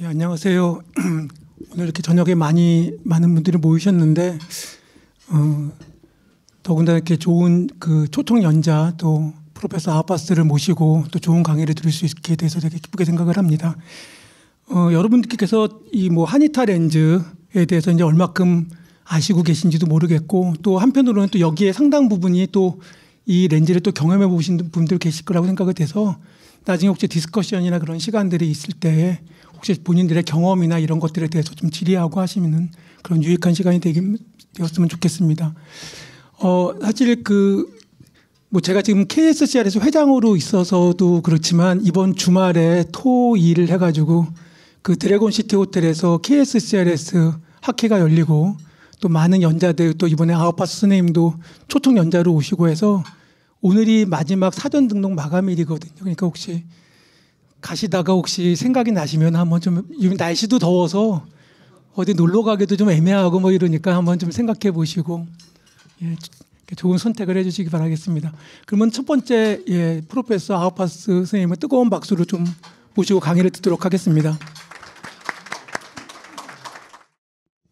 예, 안녕하세요. 오늘 이렇게 저녁에 많은 분들이 모이셨는데 더군다나 이렇게 좋은 그 초청 연자 또 프로페서 아바스를 모시고 또 좋은 강의를 들을 수 있게 돼서 되게 기쁘게 생각을 합니다. 여러분들께서 이 뭐 하니타 렌즈에 대해서 이제 얼마큼 아시고 계신지도 모르겠고 또 한편으로는 또 여기에 상당 부분이 또 이 렌즈를 또 경험해 보신 분들 계실 거라고 생각이 돼서 나중에 혹시 디스커션이나 그런 시간들이 있을 때 혹시 본인들의 경험이나 이런 것들에 대해서 좀 질의하고 하시는 그런 유익한 시간이 되었으면 좋겠습니다. 사실 뭐 제가 지금 KSCR에서 회장으로 있어서도 그렇지만 이번 주말에 토2를 해가지고 그 드래곤 시티 호텔에서 KSCRS 학회가 열리고 또 많은 연자들 또 이번에 아우파스 선생님도 초청 연자로 오시고 해서 오늘이 마지막 사전 등록 마감일이거든요. 그러니까 혹시 가시다가 혹시 생각이 나시면 한번 좀 날씨도 더워서 어디 놀러 가기도 좀 애매하고 뭐 이러니까 한번 좀 생각해 보시고 예, 좋은 선택을 해주시기 바라겠습니다. 그러면 첫 번째 프로페서 아우파스 선생님을 뜨거운 박수로 좀 모시고 강의를 듣도록 하겠습니다.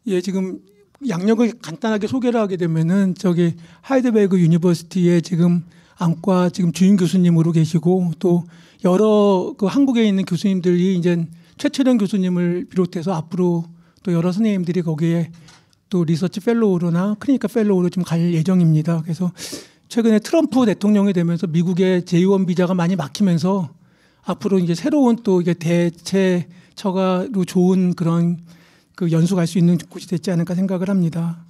예, 지금 양력을 간단하게 소개를 하게 되면은 저기 하이델베르그 유니버시티에 지금 안과 지금 주임 교수님으로 계시고 또 여러 그 한국에 있는 교수님들이 이제 최철현 교수님을 비롯해서 앞으로 또 여러 선생님들이 거기에 또 리서치 펠로우로나 클리니컬 펠로우로 좀 갈 예정입니다. 그래서 최근에 트럼프 대통령이 되면서 미국의 제1 비자가 많이 막히면서 앞으로 이제 새로운 또 이게 대체 처가로 좋은 그런 그 연수 갈 수 있는 곳이 됐지 않을까 생각을 합니다.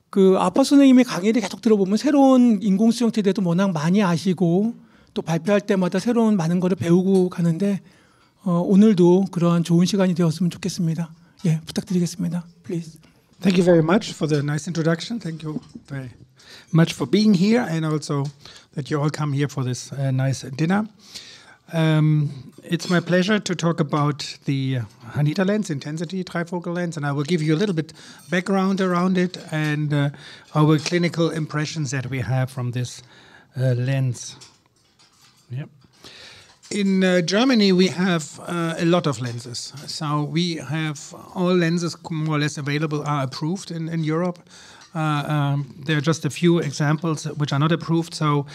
그 아파 선생님의 강의를 계속 들어보면 새로운 인공수정체에 대해서 워낙 많이 아시고 또 발표할 때마다 새로운 많은 거를 배우고 가는데 오늘도 그러한 좋은 시간이 되었으면 좋겠습니다. 예, 부탁드리겠습니다. Please. Thank you very much for the nice introduction. Thank you very much for being here and also that you all come here for this nice dinner. It's my pleasure to talk about the Hanita lens, intensity trifocal lens, and I will give you a little bit background around it and our clinical impressions that we have from this lens. Yep. In Germany, we have a lot of lenses. So we have all lenses more or less available are approved in Europe. There are just a few examples which are not approved. So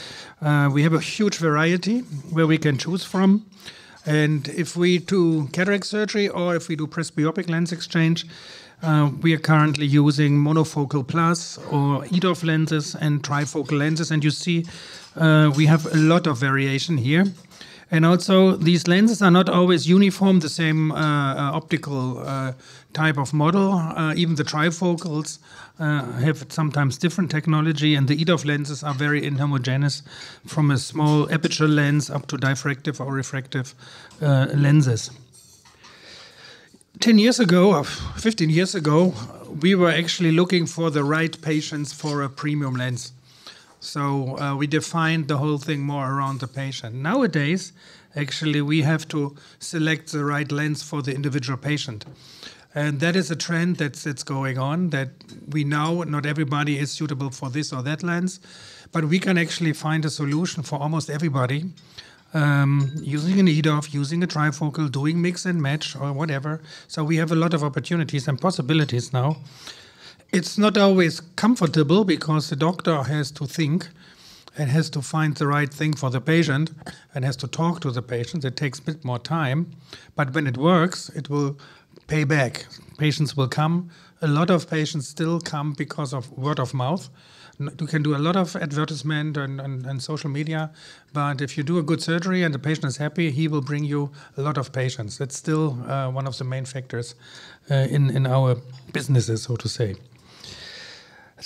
we have a huge variety where we can choose from. And if we do cataract surgery or if we do presbyopic lens exchange, we are currently using monofocal plus or EDOF lenses and trifocal lenses. And you see we have a lot of variation here. And also, these lenses are not always uniform, the same optical type of model. Even the trifocals have sometimes different technology, and the EDOF lenses are very inhomogeneous from a small aperture lens up to diffractive or refractive lenses. 10 years ago, or 15 years ago, we were actually looking for the right patients for a premium lens. So we defined the whole thing more around the patient. Nowadays, actually, we have to select the right lens for the individual patient. And that is a trend that's going on, that we know not everybody is suitable for this or that lens, but we can actually find a solution for almost everybody using an EDOF, using a trifocal, doing mix and match or whatever. So we have a lot of opportunities and possibilities now. It's not always comfortable because the doctor has to think and has to find the right thing for the patient and has to talk to the patient. It takes a bit more time, but when it works, it will pay back. Patients will come. A lot of patients still come because of word of mouth. You can do a lot of advertisement and social media, but if you do a good surgery and the patient is happy, he will bring you a lot of patients. That's still one of the main factors in our businesses, so to say.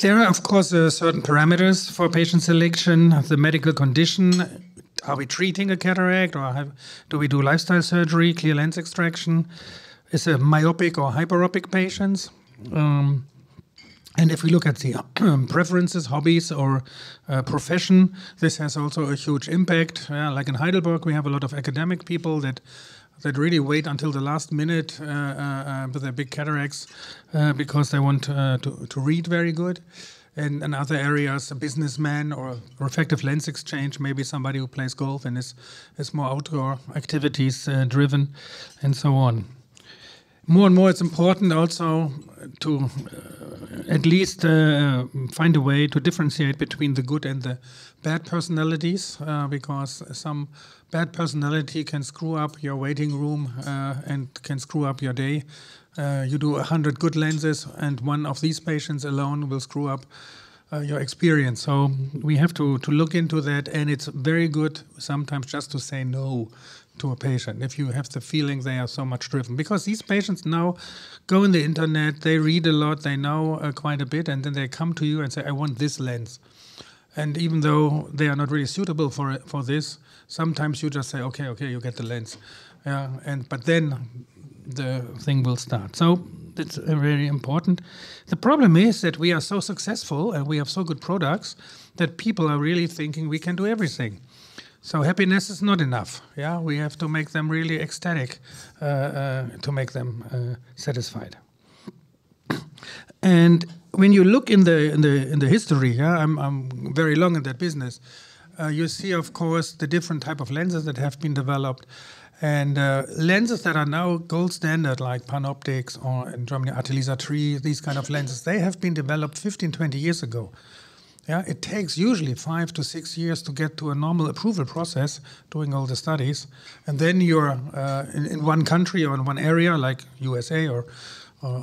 There are, of course, certain parameters for patient selection, the medical condition. Are we treating a cataract or do we do lifestyle surgery, clear lens extraction? Is it myopic or hyperopic patients? And if we look at the preferences, hobbies, or profession, this has also a huge impact. Like in Heidelberg, we have a lot of academic people that really wait until the last minute with their big cataracts because they want to read very good. And in other areas, a businessman or refractive lens exchange, maybe somebody who plays golf and is more outdoor activities driven, and so on. More and more, it's important also to at least find a way to differentiate between the good and the bad personalities, because some bad personality can screw up your waiting room and can screw up your day. You do 100 good lenses, and one of these patients alone will screw up your experience. So we have to look into that, and it's very good sometimes just to say no to a patient if you have the feeling they are so much driven, because these patients now go on the internet, they read a lot, they know quite a bit, and then they come to you and say, I want this lens. And even though they are not really suitable for this, sometimes you just say, okay, you get the lens, but then the thing will start. So it's very important. The problem is that we are so successful and we have so good products that people are really thinking we can do everything. So happiness is not enough. We have to make them really ecstatic to make them satisfied. And when you look in the history, I'm very long in that business. You see, of course, the different type of lenses that have been developed, and lenses that are now gold standard, like PanOptix or in Germany Atelisa 3. These kind of lenses, they have been developed 15, 20 years ago. It takes usually 5 to 6 years to get to a normal approval process, doing all the studies. And then you're in one country or in one area, like USA or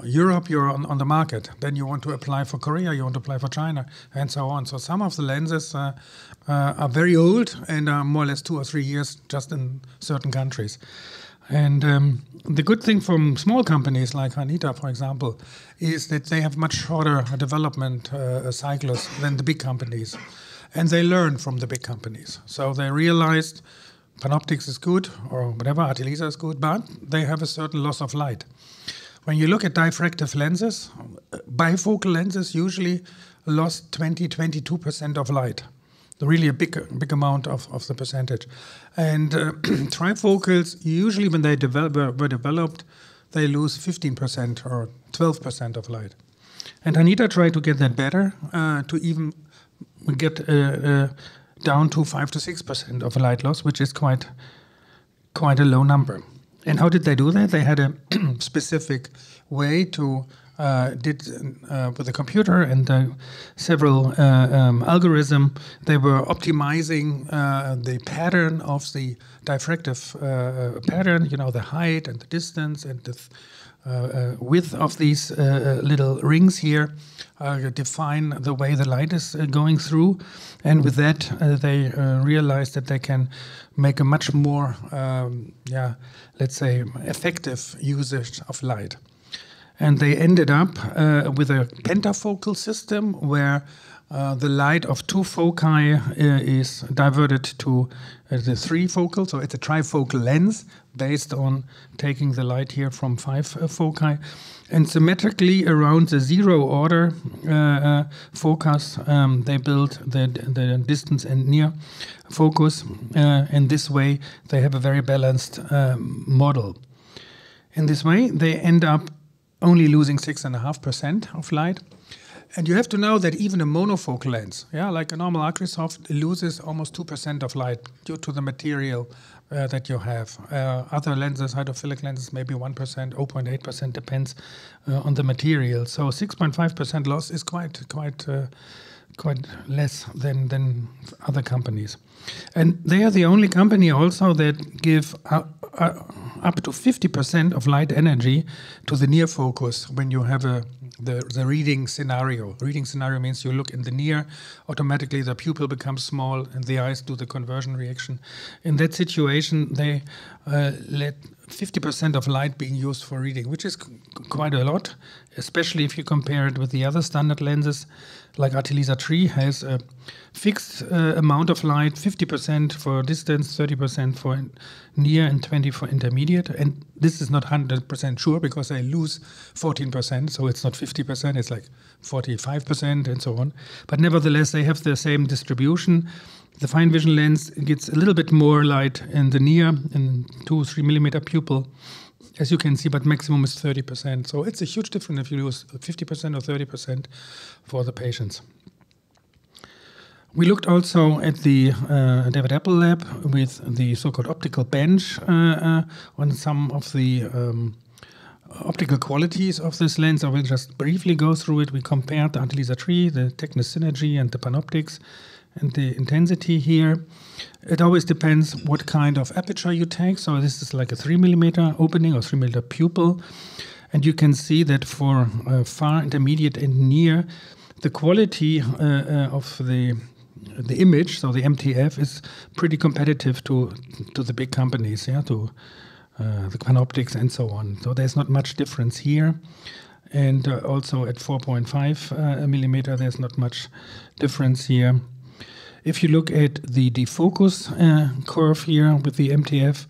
Europe, you're on the market. Then you want to apply for Korea, you want to apply for China, and so on. So some of the lenses are very old and are more or less 2 or 3 years just in certain countries. And the good thing from small companies like Hanita, for example, is that they have much shorter development cycles than the big companies. And they learn from the big companies. So they realized PanOptix is good, or whatever, Atelisa is good, but they have a certain loss of light. When you look at diffractive lenses, bifocal lenses usually lost 22% of light. Really a big amount of the percentage. And trifocals, usually when they were developed, they lose 15% or 12% of light. And Hanita tried to get that better, to even get down to 5 to 6% of light loss, which is quite a low number. And how did they do that? They had a specific way to with a computer and several algorithm. They were optimizing the pattern of the diffractive pattern, the height and the distance and the width of these little rings here, define the way the light is going through. And with that, they realized that they can make a much more, let's say, effective usage of light. And they ended up with a pentafocal system where the light of 2 foci is diverted to the 3 focal. So it's a trifocal lens based on taking the light here from 5 foci. And symmetrically around the 0 order focus, they built the distance and near focus. In this way, they have a very balanced model. In this way, they end up only losing 6.5% of light. And you have to know that even a monofocal lens, like a normal Acrisoft, loses almost 2% of light due to the material that you have. Other lenses, hydrophilic lenses, maybe 1%, 0.8%, depends on the material. So 6.5% loss is quite less than other companies. And they are the only company also that give up to 50% of light energy to the near focus when you have the reading scenario. Reading scenario means you look in the near, automatically the pupil becomes small and the eyes do the conversion reaction. In that situation, they let 50% of light being used for reading, which is quite a lot, especially if you compare it with the other standard lenses. Like Atelisa 3 has a fixed amount of light, 50% for distance, 30% for near, and 20% for intermediate. And this is not 100% sure because they lose 14%, so it's not 50%, it's like 45% and so on. But nevertheless, they have the same distribution. The fine vision lens gets a little bit more light in the near, in 2-3 millimeter pupil, as you can see, but maximum is 30%. So it's a huge difference if you use 50% or 30% for the patients. We looked also at the David Apple lab with the so-called optical bench on some of the optical qualities of this lens. I will just briefly go through it. We compared the Anti-Laser tree, the Tecnis Synergy, and the Panoptix, and the intensity here. It always depends what kind of aperture you take. So this is like a 3 millimeter opening or 3 millimeter pupil. And you can see that for far, intermediate, and near, the quality of the image, so the MTF, is pretty competitive to the big companies, to the Panoptix and so on. So there's not much difference here. And also at 4.5 millimeter, there's not much difference here. If you look at the defocus curve here with the MTF,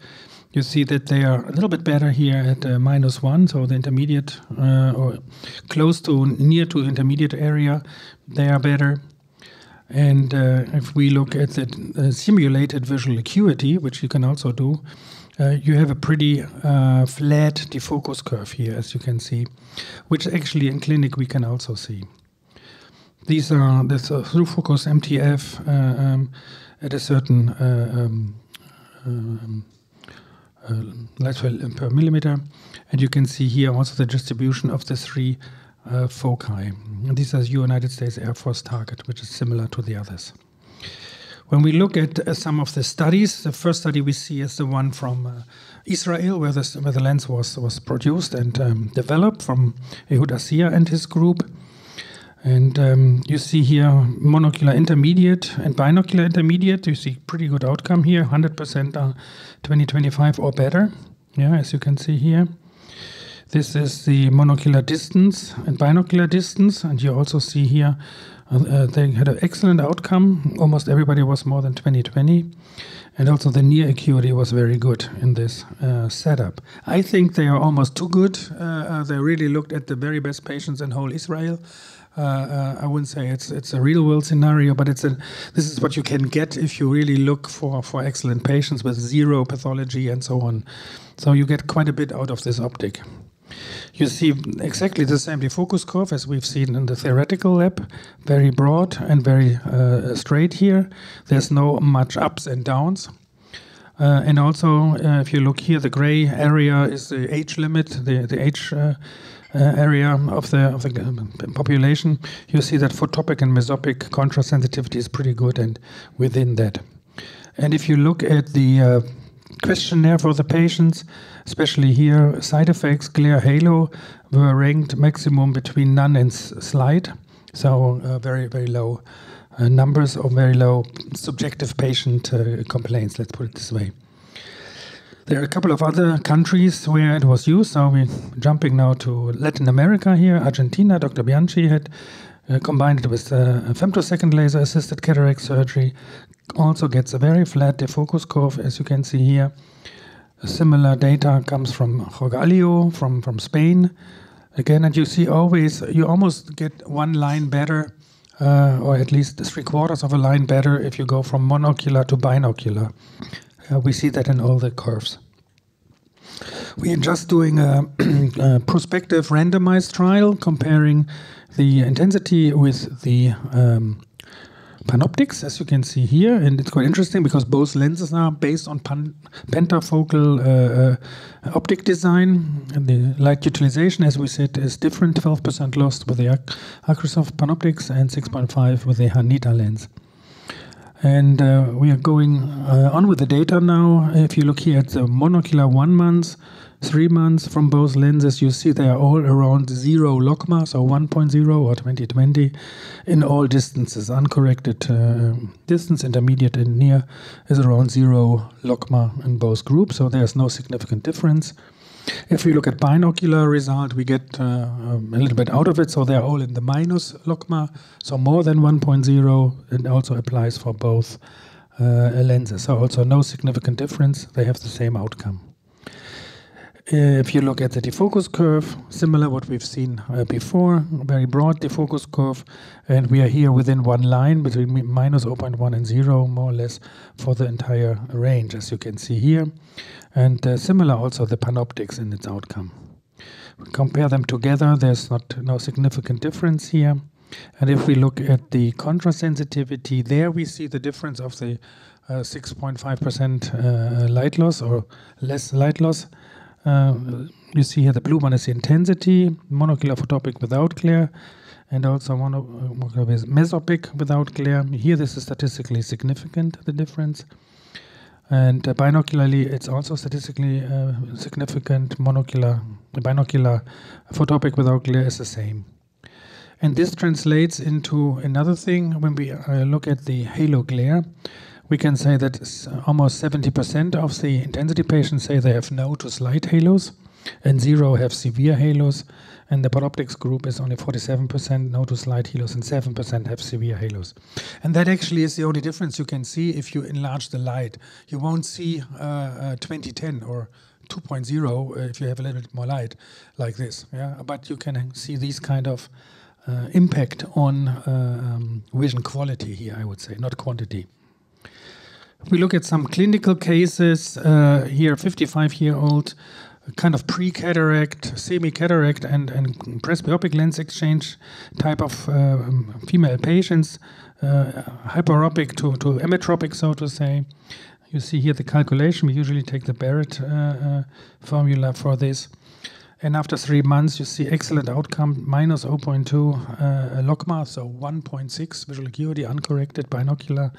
you see that they are a little bit better here at -1, so the intermediate or close to near to intermediate area, they are better. And if we look at the simulated visual acuity, which you can also do, you have a pretty flat defocus curve here, as you can see, which actually in clinic we can also see. These are the through focus MTF at a certain light per millimeter, and you can see here also the distribution of the 3 foci. And these are United States Air Force target, which is similar to the others. When we look at some of the studies, the first study we see is the one from Israel, where the lens was produced and developed from Ehud Asiya and his group. And you see here monocular intermediate and binocular intermediate. You see pretty good outcome here, 100% 20/25 or better, as you can see here. This is the monocular distance and binocular distance, and you also see here they had an excellent outcome. Almost everybody was more than 20/20, and also the near acuity was very good in this setup. I think they are almost too good. They really looked at the very best patients in whole Israel. I wouldn't say it's a real world scenario, but this is what you can get if you really look for excellent patients with zero pathology and so on. So you get quite a bit out of this optic. You see exactly the same defocus curve as we've seen in the theoretical lab, very broad and very straight here. There's no much ups and downs. And also, if you look here, the gray area is the age limit, the age area of the population. You see that photopic and mesopic contrast sensitivity is pretty good and within that. And if you look at the questionnaire for the patients, especially here, side effects, glare, halo, were ranked maximum between none and slight. So very, very low numbers or very low subjective patient complaints, let's put it this way. There are a couple of other countries where it was used. So we're jumping now to Latin America here. Argentina, Dr. Bianchi had combined it with femtosecond laser-assisted cataract surgery. Also gets a very flat defocus curve, as you can see here. Similar data comes from Rogalio, from Spain. Again, and you see always, you almost get one line better, or at least 3/4 of a line better if you go from monocular to binocular. We see that in all the curves. We are just doing a prospective randomized trial comparing the intensity with the Panoptix, as you can see here, and it's quite interesting because both lenses are based on pentafocal optic design, and the light utilization, as we said, is different. 12% lost with the Acrosoft Panoptix and 6.5 with the Hanita lens. And we are going on with the data now. If you look here at the monocular 1 month, 3 months from both lenses, you see they are all around 0 logma, so 1.0 or 20/20 in all distances. Uncorrected distance, intermediate and near, is around 0 logma in both groups, so there's no significant difference. If we look at binocular result, we get a little bit out of it, so they're all in the minus logma, so more than 1.0. It also applies for both lenses, so also no significant difference. They have the same outcome. If you look at the defocus curve, similar what we've seen before, very broad defocus curve, and we are here within one line between minus 0.1 and 0, more or less, for the entire range, as you can see here. And similar also the panoptics in its outcome. We compare them together, there's no significant difference here. And if we look at the contrast sensitivity, there we see the difference of the 6.5% light loss or less light loss. You see here the blue one is the intensity, monocular photopic without glare, and also monocular mesopic without glare. Here this is statistically significant, the difference. And binocularly, it's also statistically significant. Binocular photopic without glare is the same. And this translates into another thing. When we look at the halo glare, we can say that almost 70% of the intensity patients say they have no to slight halos, and 0 have severe halos. And the panoptics group is only 47% no to slight halos, and 7% have severe halos. And that actually is the only difference you can see if you enlarge the light. You won't see 2010 or 2.0 if you have a little bit more light like this. Yeah? But you can see these kind of impact on vision quality here, I would say, not quantity. We look at some clinical cases here, 55-year-old, kind of pre-cataract, semi-cataract, and presbyopic lens exchange type of female patients, hyperopic to emmetropic, so to say. You see here the calculation. We usually take the Barrett formula for this. And after 3 months, you see excellent outcome, minus 0.2 logma, so 1.6 visual acuity, uncorrected binocular,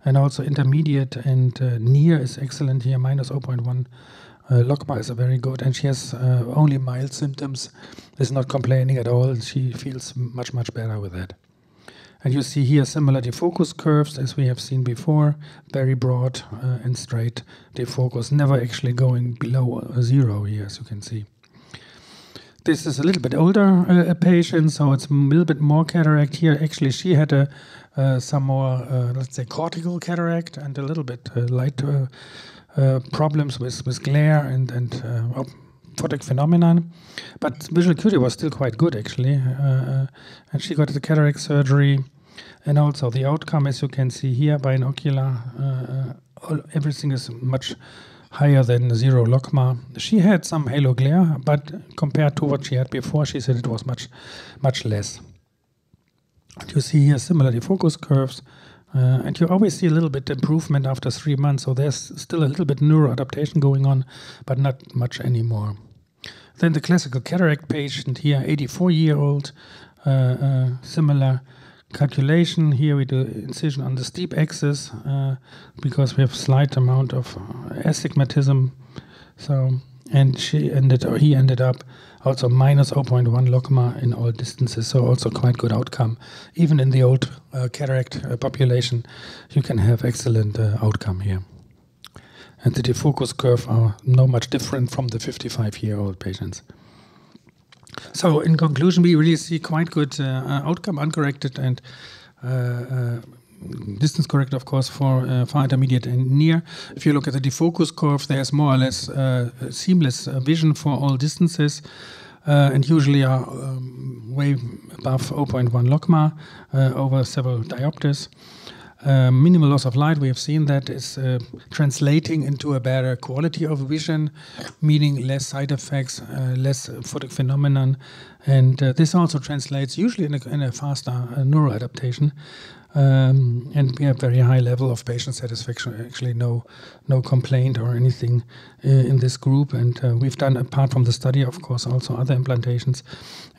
and also intermediate and near is excellent here, minus 0.1 logma is very good, and she has only mild symptoms, is not complaining at all. She feels much, much better with that. And you see here similar defocus curves as we have seen before, very broad and straight defocus, never actually going below 0 here, as you can see. This is a little bit older patient, so it's a little bit more cataract here. Actually, she had some more, let's say, cortical cataract and a little bit light problems with glare and photic phenomenon. But visual acuity was still quite good, actually. And she got the cataract surgery. And also the outcome, as you can see here, binocular, everything is much higher than 0 logma. She had some halo glare, but compared to what she had before, she said it was much, much less. And you see here similar defocus curves, and you always see a little bit improvement after 3 months, so there's still a little bit neuroadaptation going on, but not much anymore. Then the classical cataract patient here, 84-year-old, similar calculation. Here we do incision on the steep axis because we have slight amount of astigmatism. So, and he ended up also minus 0.1 logma in all distances. So also quite good outcome. Even in the old cataract population, you can have excellent outcome here. And the defocus curve are no much different from the 55-year-old patients. So in conclusion, we really see quite good outcome, uncorrected and distance correct, of course, for far intermediate and near. If you look at the defocus curve, there's more or less seamless vision for all distances, and usually are way above 0.1 logma over several diopters. Minimal loss of light, we have seen that is translating into a better quality of vision, meaning less side effects, less photic phenomenon, and this also translates usually in a faster neuroadaptation. And we have very high level of patient satisfaction, actually no complaint or anything in this group. And we've done, apart from the study, of course, also other implantations,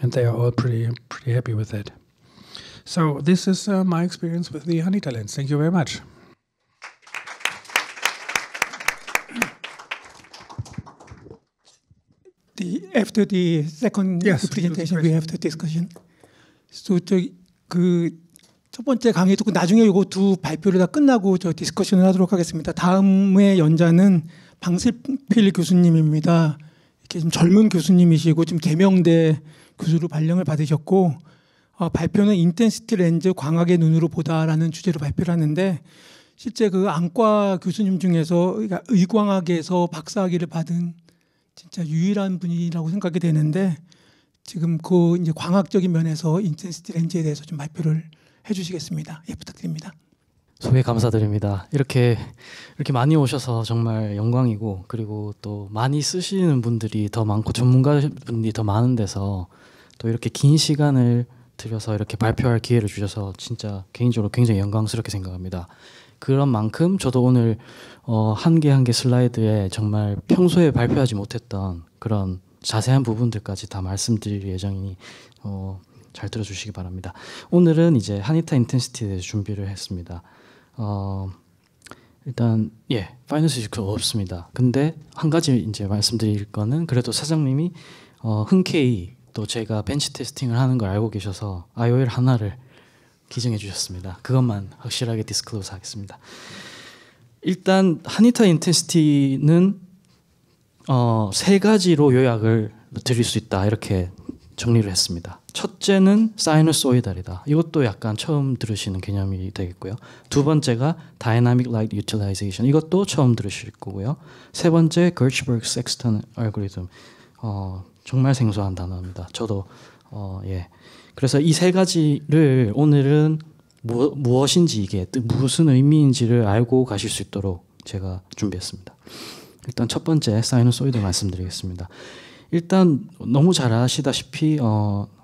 and they are all pretty happy with that. So this is my experience with the Hanita lens. Thank you very much. After the second presentation, we have the discussion. So 첫 번째 강의 듣고 나중에 이거 두 발표를 다 끝나고 저 디스커션을 하도록 하겠습니다. 다음의 연자는 방슬필 교수님입니다. 이렇게 좀 젊은 교수님이시고 지금 대명대 교수로 발령을 받으셨고 발표는 인텐시티 렌즈 광학의 눈으로 보다라는 주제로 발표를 하는데 실제 그 안과 교수님 중에서 의광학에서 박사학위를 받은 진짜 유일한 분이라고 생각이 되는데 지금 그 이제 광학적인 면에서 인텐시티 렌즈에 대해서 좀 발표를 해주시겠습니다. 예, 부탁드립니다. 소개 감사드립니다. 이렇게 많이 오셔서 정말 영광이고, 그리고 또 많이 쓰시는 분들이 더 많고 전문가분들이 더 많은 데서 또 이렇게 긴 시간을 들여서 이렇게 발표할 기회를 주셔서 진짜 개인적으로 굉장히 영광스럽게 생각합니다. 그런 만큼 저도 오늘 한 개 한 개 슬라이드에 정말 평소에 발표하지 못했던 그런 자세한 부분들까지 다 말씀드릴 예정이니 잘 들어주시기 바랍니다. 오늘은 이제 하니타 인텐시티에 대해서 준비를 했습니다. 일단 파이널 스위치가 없습니다. 근데 한 가지 이제 말씀드릴 거는, 그래도 사장님이 흔쾌히 또 제가 벤치 테스팅을 하는 걸 알고 계셔서 IOL 하나를 기증해 주셨습니다. 그것만 확실하게 디스클로즈 하겠습니다. 일단 하니타 인텐시티는 세 가지로 요약을 드릴 수 있다, 이렇게 정리를 했습니다. 첫째는 사이누소이달이다. 이것도 약간 처음 들으시는 개념이 되겠고요. 두 번째가 Dynamic Light Utilization. 이것도 처음 들으실 거고요. 세 번째 Gershberg Sexton 알고리즘. 정말 생소한 단어입니다. 저도 그래서 이 세 가지를 오늘은 무엇인지, 이게 무슨 의미인지를 알고 가실 수 있도록 제가 준비했습니다. 일단 첫 번째 사이누소이드 말씀드리겠습니다. 일단 너무 잘 아시다시피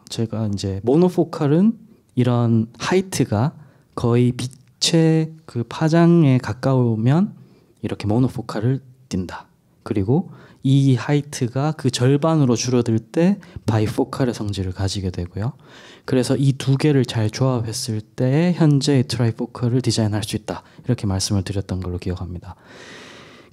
제가 이제 모노포칼은 이런 하이트가 거의 빛의 그 파장에 가까우면 이렇게 모노포칼을 띈다. 그리고 이 하이트가 그 절반으로 줄어들 때 바이포칼의 성질을 가지게 되고요. 그래서 이 두 개를 잘 조합했을 때 현재 트라이포칼을 디자인할 수 있다, 이렇게 말씀을 드렸던 걸로 기억합니다.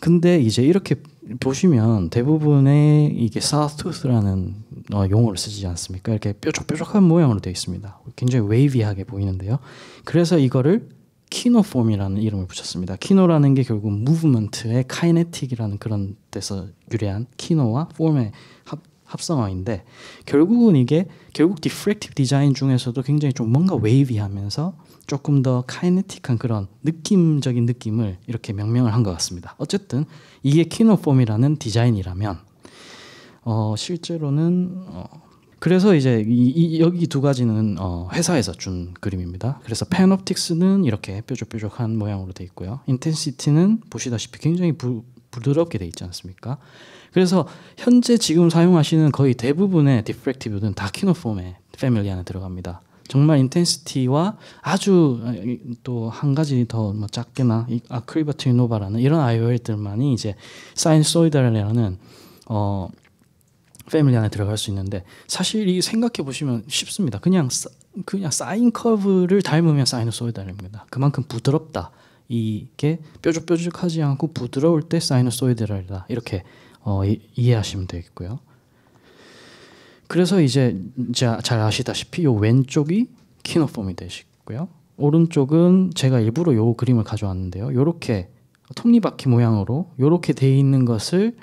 근데 이제 이렇게 보시면 대부분의 이게 사우스투스라는 용어를 쓰지 않습니까? 이렇게 뾰족뾰족한 모양으로 되어 있습니다. 굉장히 웨이비하게 보이는데요. 그래서 이거를 키노폼이라는 이름을 붙였습니다. 키노라는 게 결국 무브먼트의 카이네틱이라는 그런 데서 유래한 키노와 폼의 합성어인데, 결국은 이게 디프렉티브 디자인 중에서도 굉장히 좀 뭔가 웨이비하면서 조금 더 카이네틱한 그런 느낌적인 느낌을 이렇게 명명을 한 것 같습니다. 어쨌든 이게 키노폼이라는 디자인이라면 실제로는 그래서 이제 여기 두 가지는 회사에서 준 그림입니다. 그래서 팬옵틱스는 이렇게 뾰족뾰족한 모양으로 되어 있고요. 인텐시티는 보시다시피 굉장히 부드럽게 되어 있지 않습니까? 그래서 현재 지금 사용하시는 거의 대부분의 디프렉티브는 다 키노폼의 패밀리 안에 들어갑니다. 정말 인텐시티와 아주 또 한 가지 더 뭐 작게나 아크리바트 이노바라는 이런 IOL들만이 이제 사이누소이달이라는 패밀리 안에 들어갈 수 있는데, 사실 이 생각해 보시면 쉽습니다. 그냥 사인 커브를 닮으면 사이누소이달입니다. 그만큼 부드럽다. 이게 뾰족뾰족하지 않고 부드러울 때 사이누소이달이다, 이렇게 이해하시면 되겠고요. 그래서 이제 잘 아시다시피 요 왼쪽이 키노폼이 되시고요. 오른쪽은 제가 일부러 요 그림을 가져왔는데요. 요렇게 톱니바퀴 모양으로 요렇게 돼 있는 것을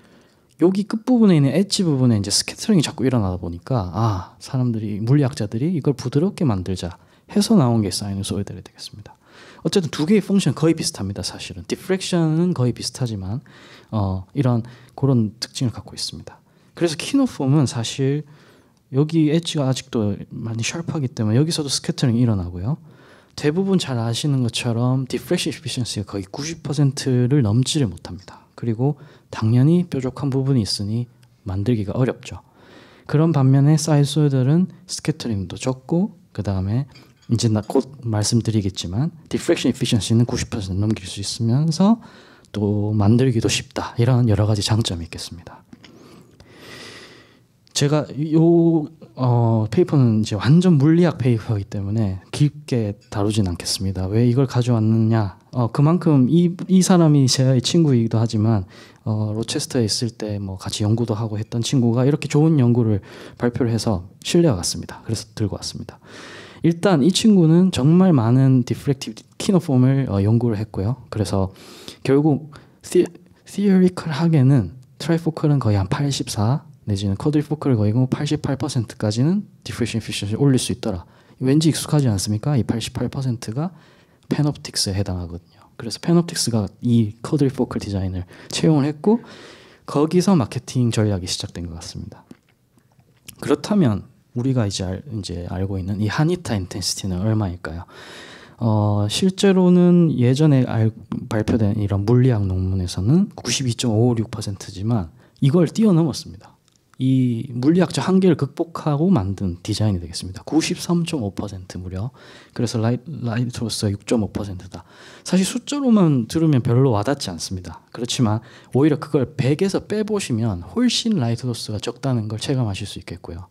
여기 끝부분에 있는 엣지 부분에 이제 스캐터링이 자꾸 일어나다 보니까 사람들이, 물리학자들이 이걸 부드럽게 만들자 해서 나온 게 사이누소이달이 되겠습니다. 어쨌든 두 개의 펑션 거의 비슷합니다. 사실은 디프렉션은 거의 비슷하지만 이런 그런 특징을 갖고 있습니다. 그래서 키노폼은 사실 여기 엣지가 아직도 많이 샤프하기 때문에 여기서도 스캐터링이 일어나고요. 대부분 잘 아시는 것처럼 디프렉션 에피션시가 거의 90%를 넘지를 못합니다. 그리고 당연히 뾰족한 부분이 있으니 만들기가 어렵죠. 그런 반면에 사이소이들은 스캐터링도 적고, 그 다음에 이제 곧 말씀드리겠지만 디프렉션 에피션시는 90% 넘길 수 있으면서 또 만들기도 쉽다, 이런 여러 가지 장점이 있겠습니다. 제가 요 페이퍼는 이제 완전 물리학 페이퍼이기 때문에 깊게 다루진 않겠습니다. 왜 이걸 가져왔느냐? 그만큼 이 사람이 제 친구이기도 하지만 로체스터에 있을 때 뭐 같이 연구도 하고 했던 친구가 이렇게 좋은 연구를 발표를 해서 신뢰가 갔습니다. 그래서 들고 왔습니다. 일단 이 친구는 정말 많은 디프렉티브 키노폼을 연구를 했고요. 그래서 결국 티어리컬하게는 트라이포컬은 거의 한 84 내지는 쿼드리포컬 거의 88%까지는 디프렉션 에피션시 올릴 수 있더라. 왠지 익숙하지 않습니까? 이 88%가 팬옵틱스에 해당하거든요. 그래서 팬옵틱스가 이 쿼드리포컬 디자인을 채용을 했고, 거기서 마케팅 전략이 시작된 것 같습니다. 그렇다면 우리가 이제 알고 있는 이 하니타 인텐시티는 얼마일까요? 실제로는 예전에 발표된 이런 물리학 논문에서는 92.556%지만 이걸 뛰어넘었습니다. 이 물리학적 한계를 극복하고 만든 디자인이 되겠습니다. 93.5% 무려. 그래서 라이트 로스가 6.5%다. 사실 숫자로만 들으면 별로 와닿지 않습니다. 그렇지만 오히려 그걸 100에서 빼보시면 훨씬 라이트 로스가 적다는 걸 체감하실 수 있겠고요.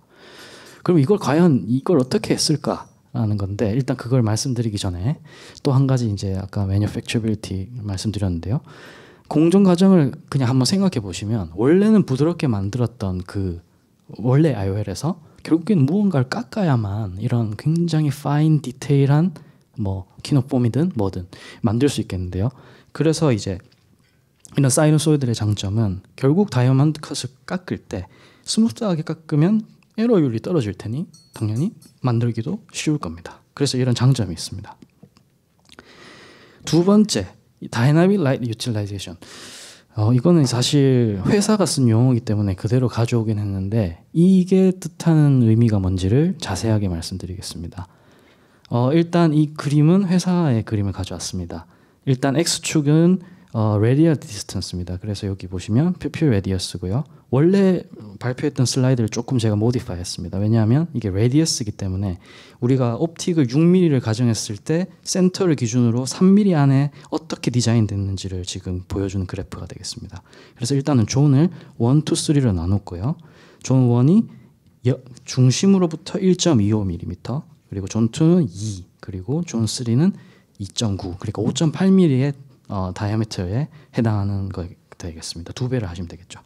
그럼 과연 이걸 어떻게 했을까라는 건데, 일단 그걸 말씀드리기 전에 또 한 가지 이제 아까 manufacturability 말씀드렸는데요. 공정 과정을 그냥 한번 생각해 보시면 원래는 부드럽게 만들었던 그 원래 IOL에서 결국엔 무언가를 깎아야만 이런 굉장히 파인 디테일한 뭐 키노폼이든 뭐든 만들 수 있겠는데요. 그래서 이제 이런 사이노소이드의 장점은 결국 다이아몬드 컷을 깎을 때 스무스하게 깎으면 에러율이 떨어질 테니 당연히 만들기도 쉬울 겁니다. 그래서 이런 장점이 있습니다. 두 번째, 다이나믹 라이트 유틸라이제이션. 이거는 사실 회사가 쓴 용어이기 때문에 그대로 가져오긴 했는데 이게 뜻하는 의미가 뭔지를 자세하게 말씀드리겠습니다. 일단 이 그림은 회사의 그림을 가져왔습니다. 일단 X축은 radial distance입니다. 그래서 여기 보시면 pupil radius고요. 원래 발표했던 슬라이드를 조금 제가 모디파이 했습니다. 왜냐하면 이게 radius이기 때문에 우리가 옵틱을 6mm를 가정했을 때 센터를 기준으로 3mm 안에 어떻게 디자인됐는지를 지금 보여주는 그래프가 되겠습니다. 그래서 일단은 존을 1, 2, 3로 나눴고요. 존 1이 중심으로부터 1.25mm, 그리고 존 2는 2, 그리고 존 3는 2.9, 그러니까 5.8mm의 다이아미터에 해당하는 거 되겠습니다. 2배를 하시면 되겠죠.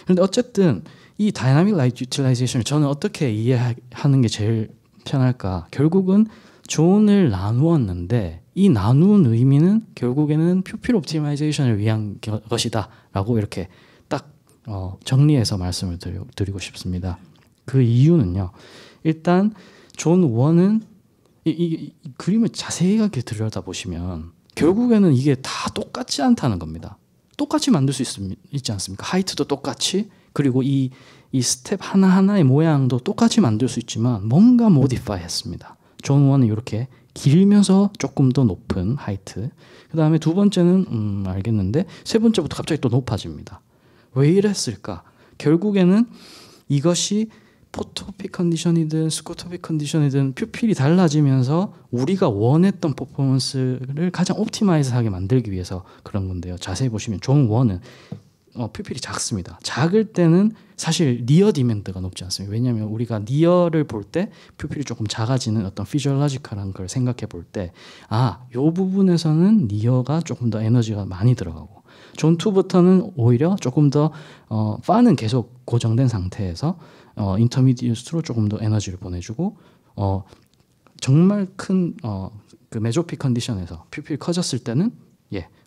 그런데 어쨌든 이 다이나믹 라이트 유틸라이제이션을 저는 어떻게 이해하는 게 제일 편할까? 결국은 존을 나누었는데 이 나누는 의미는 결국에는 퓨필 옵티마이제이션을 위한 것이다 라고 이렇게 딱 정리해서 말씀을 드리고 싶습니다. 그 이유는요. 일단 존 1은 이 그림을 자세하게 들여다보시면 결국에는 이게 다 똑같지 않다는 겁니다. 똑같이 만들 수 있지 않습니까? 하이트도 똑같이, 그리고 이 스텝 하나하나의 모양도 똑같이 만들 수 있지만 뭔가 모디파이 했습니다. 존 1은 이렇게 길면서 조금 더 높은 하이트, 그 다음에 두 번째는 알겠는데 세 번째부터 갑자기 또 높아집니다. 왜 이랬을까? 결국에는 이것이 포토픽 컨디션이든 스코토픽 컨디션이든 퓨필이 달라지면서 우리가 원했던 퍼포먼스를 가장 옵티마이즈하게 만들기 위해서 그런 건데요. 자세히 보시면 존 1은 퓨필이 작습니다. 작을 때는 사실 니어 디맨드가 높지 않습니다. 왜냐하면 우리가 니어를 볼 때 퓨필이 조금 작아지는 어떤 피지올로지컬한 걸 생각해 볼 때 이 부분에서는 니어가 조금 더 에너지가 많이 들어가고, 존 2부터는 오히려 조금 더 파는 계속 고정된 상태에서 인터미디어스로 조금 더 에너지를 보내주고 정말 큰 그 메조픽 컨디션에서 퓨필이 커졌을 때는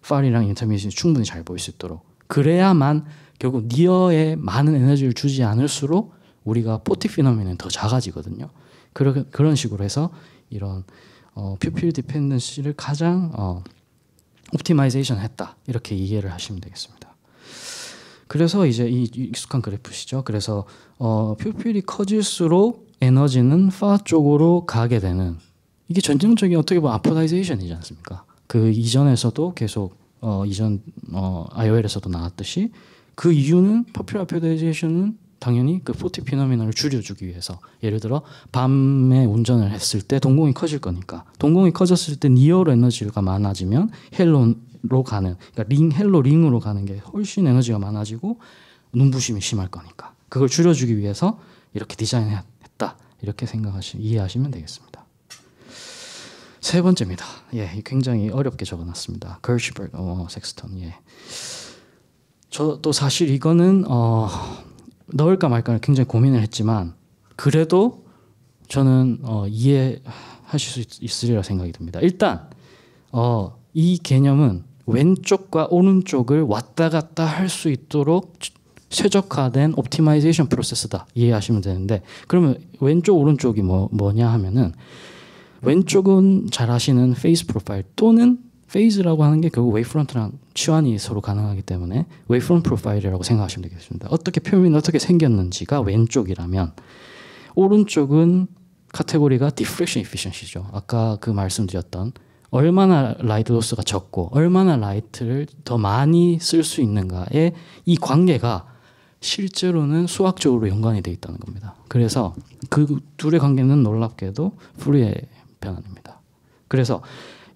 파이랑 인터미디어스 충분히 잘 보일 수 있도록, 그래야만 결국 니어에 많은 에너지를 주지 않을수록 우리가 포틱 피노미는 더 작아지거든요. 그런 식으로 해서 이런 퓨필 디펜던시를 가장 옵티마이제이션 했다, 이렇게 이해를 하시면 되겠습니다. 그래서 이제 이 익숙한 그래프시죠. 그래서 퓨필이 커질수록 에너지는 파 쪽으로 가게 되는, 이게 전형적인 어떻게 보면 아포다이제이션이지 않습니까? 그 이전에서도 계속 이전 IOL에서도 나왔듯이 그 이유는 퍼퓰 아포다이제이션은 당연히 그 포틱 피노미널을 줄여주기 위해서, 예를 들어 밤에 운전을 했을 때 동공이 커질 거니까, 동공이 커졌을 때 니어로 에너지가 많아지면 헬로로 가는, 그러니까 헬로 링으로 가는 게 훨씬 에너지가 많아지고 눈부심이 심할 거니까 그걸 줄여주기 위해서 이렇게 디자인했다, 이렇게 이해하시면 되겠습니다. 세 번째입니다. 굉장히 어렵게 적어놨습니다. 걸시버그 섹스턴. 저도 사실 이거는 넣을까 말까 굉장히 고민을 했지만 그래도 저는 이해하실 수 있으리라 생각이 듭니다. 일단 이 개념은 왼쪽과 오른쪽을 왔다 갔다 할 수 있도록 최적화된 옵티마이제이션 프로세스다, 이해하시면 되는데, 그러면 왼쪽 오른쪽이 뭐냐 하면은, 왼쪽은 잘 아시는 페이스 프로파일 또는 페이즈라고 하는 게 결국 웨이프런트랑 치환이 서로 가능하기 때문에 웨이프런트 프로파일이라고 생각하시면 되겠습니다. 어떻게 표면이 어떻게 생겼는지가 왼쪽이라면 오른쪽은 카테고리가 디프렉션 이피션시죠. 아까 그 말씀드렸던 얼마나 라이트 로스가 적고 얼마나 라이트를 더 많이 쓸 수 있는가의 이 관계가 실제로는 수학적으로 연관이 되어 있다는 겁니다. 그래서 그 둘의 관계는 놀랍게도 푸리에 변환입니다. 그래서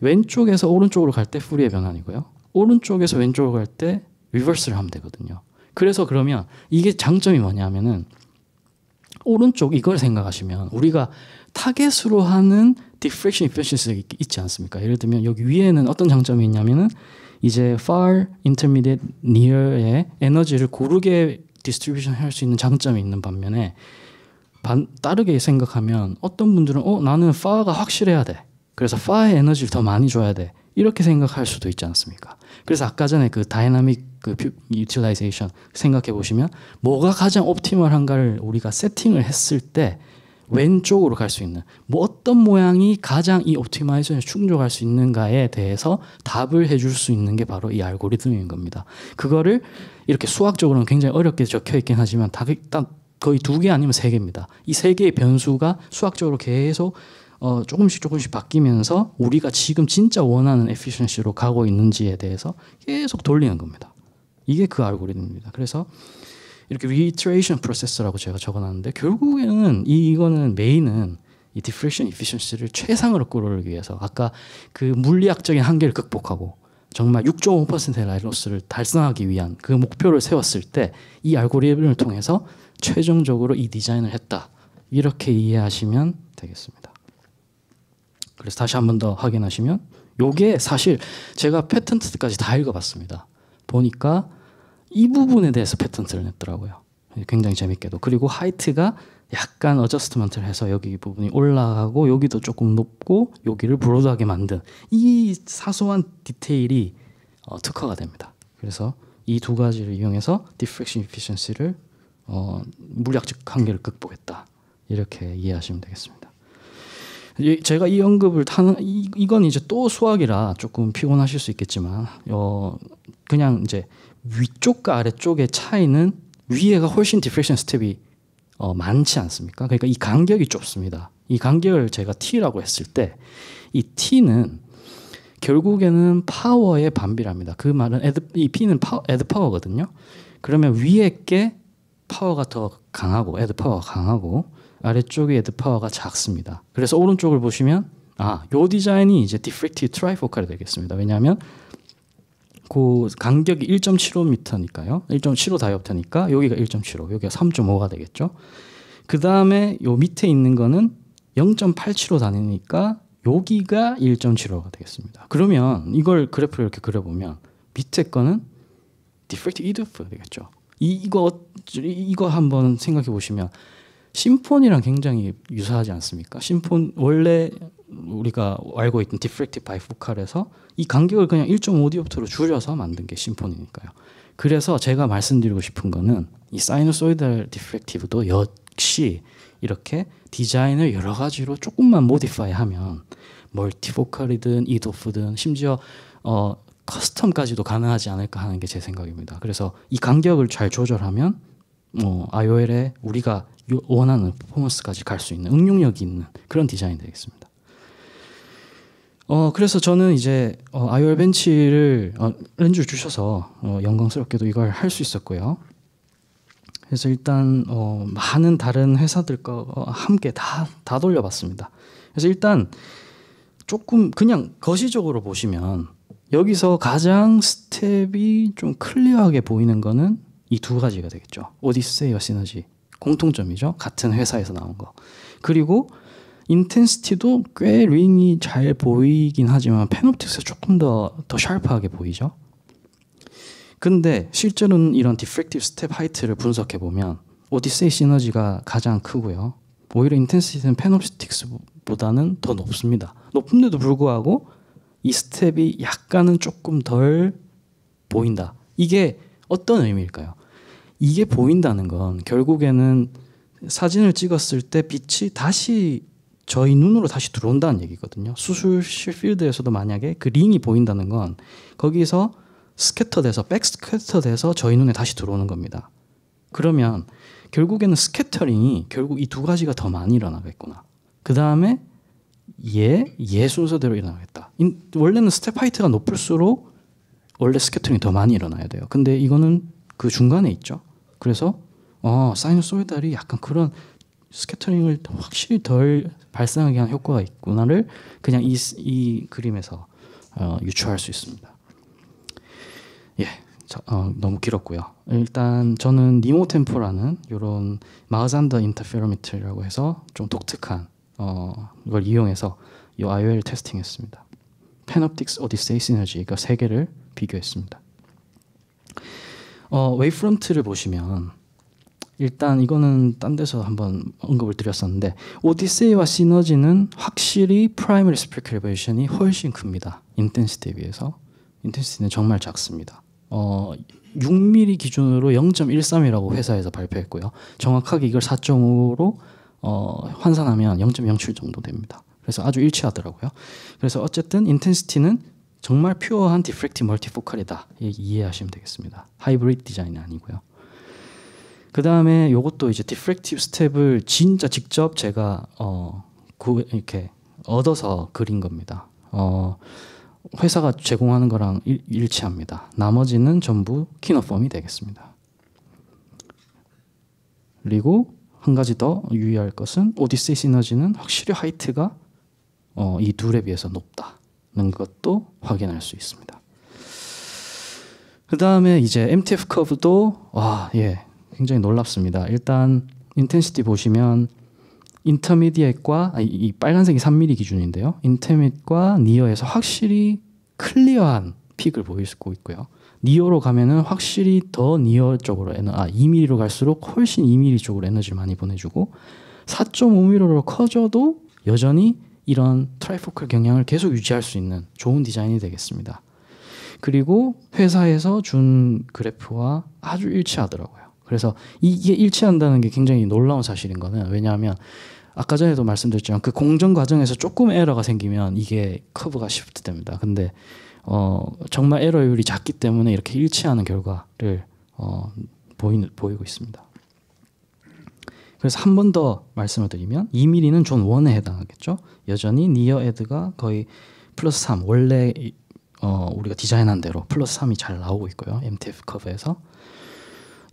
왼쪽에서 오른쪽으로 갈 때 푸리에 변환이고요. 오른쪽에서 왼쪽으로 갈 때 리버스를 하면 되거든요. 그래서 그러면 이게 장점이 뭐냐면은 오른쪽 이걸 생각하시면 우리가 타겟으로 하는 diffraction efficiency가 있지 않습니까? 예를 들면 여기 위에는 어떤 장점이 있냐면은 이제 far, intermediate, near의 에너지를 고르게 디스트리뷰션 할 수 있는 장점이 있는 반면에 다르게 생각하면 어떤 분들은 나는 far가 확실해야 돼. 그래서 far의 에너지를 더 많이 줘야 돼. 이렇게 생각할 수도 있지 않습니까? 그래서 아까 전에 그 다이나믹 그 유틸라이제이션 생각해 보시면 뭐가 가장 옵티멀한가를 우리가 세팅을 했을 때 왼쪽으로 갈 수 있는 뭐 어떤 모양이 가장 이 옵티마이제이션을 충족할 수 있는가에 대해서 답을 해줄 수 있는 게 바로 이 알고리즘인 겁니다. 그거를 이렇게 수학적으로는 굉장히 어렵게 적혀 있긴 하지만 딱 거의 2개 아니면 3개입니다. 이 3개의 변수가 수학적으로 계속 조금씩 바뀌면서 우리가 지금 진짜 원하는 에피션시로 가고 있는지에 대해서 계속 돌리는 겁니다. 이게 그 알고리즘입니다. 그래서 이렇게 reiteration process라고 제가 적어놨는데 결국에는 이거는 메인은 이 diffraction efficiency를 최상으로 끌어올리기 위해서 아까 그 물리학적인 한계를 극복하고 정말 6.5%의 라이트 로스를 달성하기 위한 그 목표를 세웠을 때 이 알고리즘을 통해서 최종적으로 이 디자인을 했다. 이렇게 이해하시면 되겠습니다. 그래서 다시 한 번 더 확인하시면 요게 사실 제가 패턴트까지 다 읽어봤습니다. 보니까 이 부분에 대해서 패턴트를 냈더라고요. 굉장히 재밌게도. 그리고 하이트가 약간 어저스트먼트를 해서 여기 부분이 올라가고 여기도 조금 높고 여기를 브로드하게 만든 이 사소한 디테일이 특화가 됩니다. 그래서 이 2가지를 이용해서 diffraction efficiency를 물리학적 한계를 극복했다. 이렇게 이해하시면 되겠습니다. 제가 이 언급을 이건 이제 또 수학이라 조금 피곤하실 수 있겠지만 그냥 이제 위쪽과 아래쪽의 차이는 위에가 훨씬 디프렉션 스텝이 많지 않습니까? 그러니까 이 간격이 좁습니다. 이 간격을 제가 T라고 했을 때 이 T는 결국에는 파워의 반비례합니다. 그 말은 이 P는 add 파워거든요. 그러면 위에 게 파워가 더 강하고 add 파워가 강하고 아래쪽에 add 파워가 작습니다. 그래서 오른쪽을 보시면 요 디자인이 이제 diffractive trifocal이 되겠습니다. 왜냐하면 그 간격이 1.75m니까요. 1.75 다이옵터니까 여기가 1.75, 여기가 3.5가 되겠죠. 그 다음에 요 밑에 있는 거는 0.87로 다니니까 여기가 1.75가 되겠습니다. 그러면 이걸 그래프를 이렇게 그려보면 밑에 거는 diffractive EDF 되겠죠. 이거 한번 생각해 보시면 심포니랑 굉장히 유사하지 않습니까? 원래 우리가 알고 있던 diffractive bifocal에서 이 간격을 그냥 1.5디옵터로 줄여서 만든 게 심포니니까요. 그래서 제가 말씀드리고 싶은 거는 이 사이누소이달 디프렉티브도 역시 이렇게 디자인을 여러 가지로 조금만 모디파이하면 멀티포컬이든 이도프든 심지어 커스텀까지도 가능하지 않을까 하는 게 제 생각입니다. 그래서 이 간격을 잘 조절하면 IOL에 우리가 원하는 퍼포먼스까지 갈 수 있는 응용력이 있는 그런 디자인이 되겠습니다. 그래서 저는 이제 IOL 벤치를 렌즈를 주셔서 영광스럽게도 이걸 할 수 있었고요. 그래서 일단 많은 다른 회사들과 함께 다 돌려봤습니다. 그래서 일단 조금 그냥 거시적으로 보시면 여기서 가장 스텝이 좀 클리어하게 보이는 거는 이 2가지가 되겠죠. 오디세이와 시너지 공통점이죠. 같은 회사에서 나온 거. 그리고 인텐시티도 꽤 링이 잘 보이긴 하지만 페놉틱스가 조금 더 샤프하게 보이죠. 근데 실제로는 이런 디프렉티브 스텝 하이트를 분석해 보면 오디세이 시너지가 가장 크고요. 오히려 인텐시티는 페놉틱스보다는 더 높습니다. 높은데도 불구하고 이 스텝이 약간은 조금 덜 보인다. 이게 어떤 의미일까요? 이게 보인다는 건 결국에는 사진을 찍었을 때 빛이 다시 저희 눈으로 다시 들어온다는 얘기거든요. 수술실 필드에서도 만약에 그 링이 보인다는 건 거기서 스캐터돼서 백스캐터돼서 저희 눈에 다시 들어오는 겁니다. 그러면 결국에는 스캐터링이 결국 이 두 가지가 더 많이 일어나겠구나. 그 다음에 얘 순서대로 일어나겠다. 원래는 스텝 하이트가 높을수록 원래 스캐터링이 더 많이 일어나야 돼요. 근데 이거는 그 중간에 있죠. 그래서 사이누소이달이 약간 그런 스캐터링을 확실히 덜 발생하게 하는 효과가 있구나를 그냥 이 그림에서 유추할 수 있습니다. 예, 너무 길었고요. 일단 저는 니모템포라는 이런 마우잔더 인터페로미터라고 해서 좀 독특한 이걸 이용해서 이 IOL 테스팅했습니다. 패놉틱스 오디세이 시너지 그러니까 세 개를 비교했습니다. 웨이프런트를 보시면 일단 이거는 딴 데서 한번 언급을 드렸었는데 오디세이와 시너지는 확실히 프라이머리 스펙 엘리베이션이 훨씬 큽니다. 인텐시티에 비해서. 인텐시티는 정말 작습니다. 6mm 기준으로 0.13이라고 회사에서 발표했고요. 정확하게 이걸 4.5로 환산하면 0.07 정도 됩니다. 그래서 아주 일치하더라고요. 그래서 어쨌든 인텐시티는 정말 퓨어한 디프렉티브 멀티포컬이다. 이해하시면 되겠습니다. 하이브리드 디자인이 아니고요. 그 다음에 이것도 이제 디프렉티브 스텝을 진짜 직접 제가 이렇게 얻어서 그린 겁니다. 회사가 제공하는 거랑 일치합니다. 나머지는 전부 키노폼이 되겠습니다. 그리고 한 가지 더 유의할 것은 오디세이 시너지는 확실히 하이트가 이 둘에 비해서 높다는 것도 확인할 수 있습니다. 그 다음에 이제 MTF 커브도 굉장히 놀랍습니다. 일단 인텐시티 보시면 인터미디엇과 이 빨간색이 3mm 기준인데요. 인터미디엇과 니어에서 확실히 클리어한 픽을 보이고 있고요. 니어로 가면은 확실히 더 니어 쪽으로 2mm로 갈수록 훨씬 2mm 쪽으로 에너지를 많이 보내주고 4.5mm로 커져도 여전히 이런 트라이포컬 경향을 계속 유지할 수 있는 좋은 디자인이 되겠습니다. 그리고 회사에서 준 그래프와 아주 일치하더라고요. 그래서 이게 일치한다는 게 굉장히 놀라운 사실인 거는 왜냐하면 아까 전에도 말씀드렸지만 그 공정 과정에서 조금 에러가 생기면 이게 커브가 시프트 됩니다. 근데 정말 에러율이 작기 때문에 이렇게 일치하는 결과를 보이고 있습니다. 그래서 한 번 더 말씀을 드리면 2mm는 존 1에 해당하겠죠. 여전히 니어 에드가 거의 플러스 3 원래 우리가 디자인한 대로 플러스 3이 잘 나오고 있고요. MTF 커브에서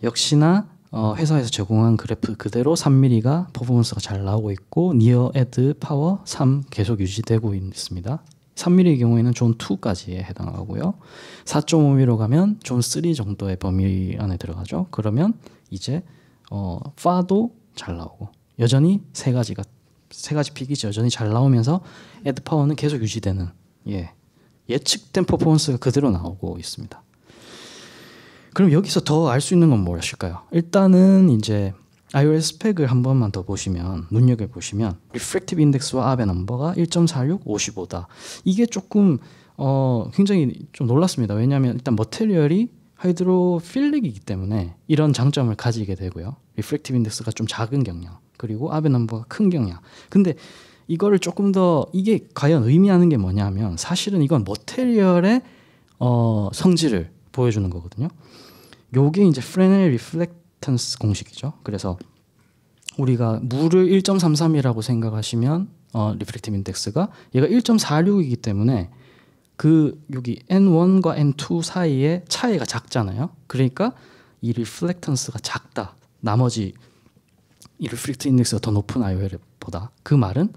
역시나 회사에서 제공한 그래프 그대로 3mm가 퍼포먼스가 잘 나오고 있고 니어 에드 파워 3 계속 유지되고 있습니다. 3mm의 경우에는 존 2까지에 해당하고요. 4.5mm로 가면 존 3 정도의 범위 안에 들어가죠. 그러면 이제 파도 잘 나오고 여전히 세 가지 픽이 여전히 잘 나오면서 에드 파워는 계속 유지되는 예측된 퍼포먼스가 그대로 나오고 있습니다. 그럼 여기서 더 알 수 있는 건 무엇일까요? 일단은 이제 IOL 스펙을 한 번만 더 보시면 눈여겨보시면 리프렉티브 인덱스와 아베 넘버가 1.46, 55다. 이게 조금 굉장히 좀 놀랐습니다. 왜냐하면 일단 머테리얼이 하이드로필릭이기 때문에 이런 장점을 가지게 되고요. 리프렉티브 인덱스가 좀 작은 경향 그리고 아베 넘버가 큰 경향. 근데 이거를 조금 더 이게 과연 의미하는 게 뭐냐면 사실은 이건 머테리얼의 성질을 보여주는 거거든요. 요게 이제 프레넬 리플렉턴스 공식이죠. 그래서 우리가 물을 1.33이라고 생각하시면 리프렉티브 인덱스가 얘가 1.46이기 때문에 그 여기 N1과 N2 사이에 차이가 작잖아요. 그러니까 이 리플렉턴스가 작다. 나머지 이 리프렉티브 인덱스가 더 높은 IOL보다 그 말은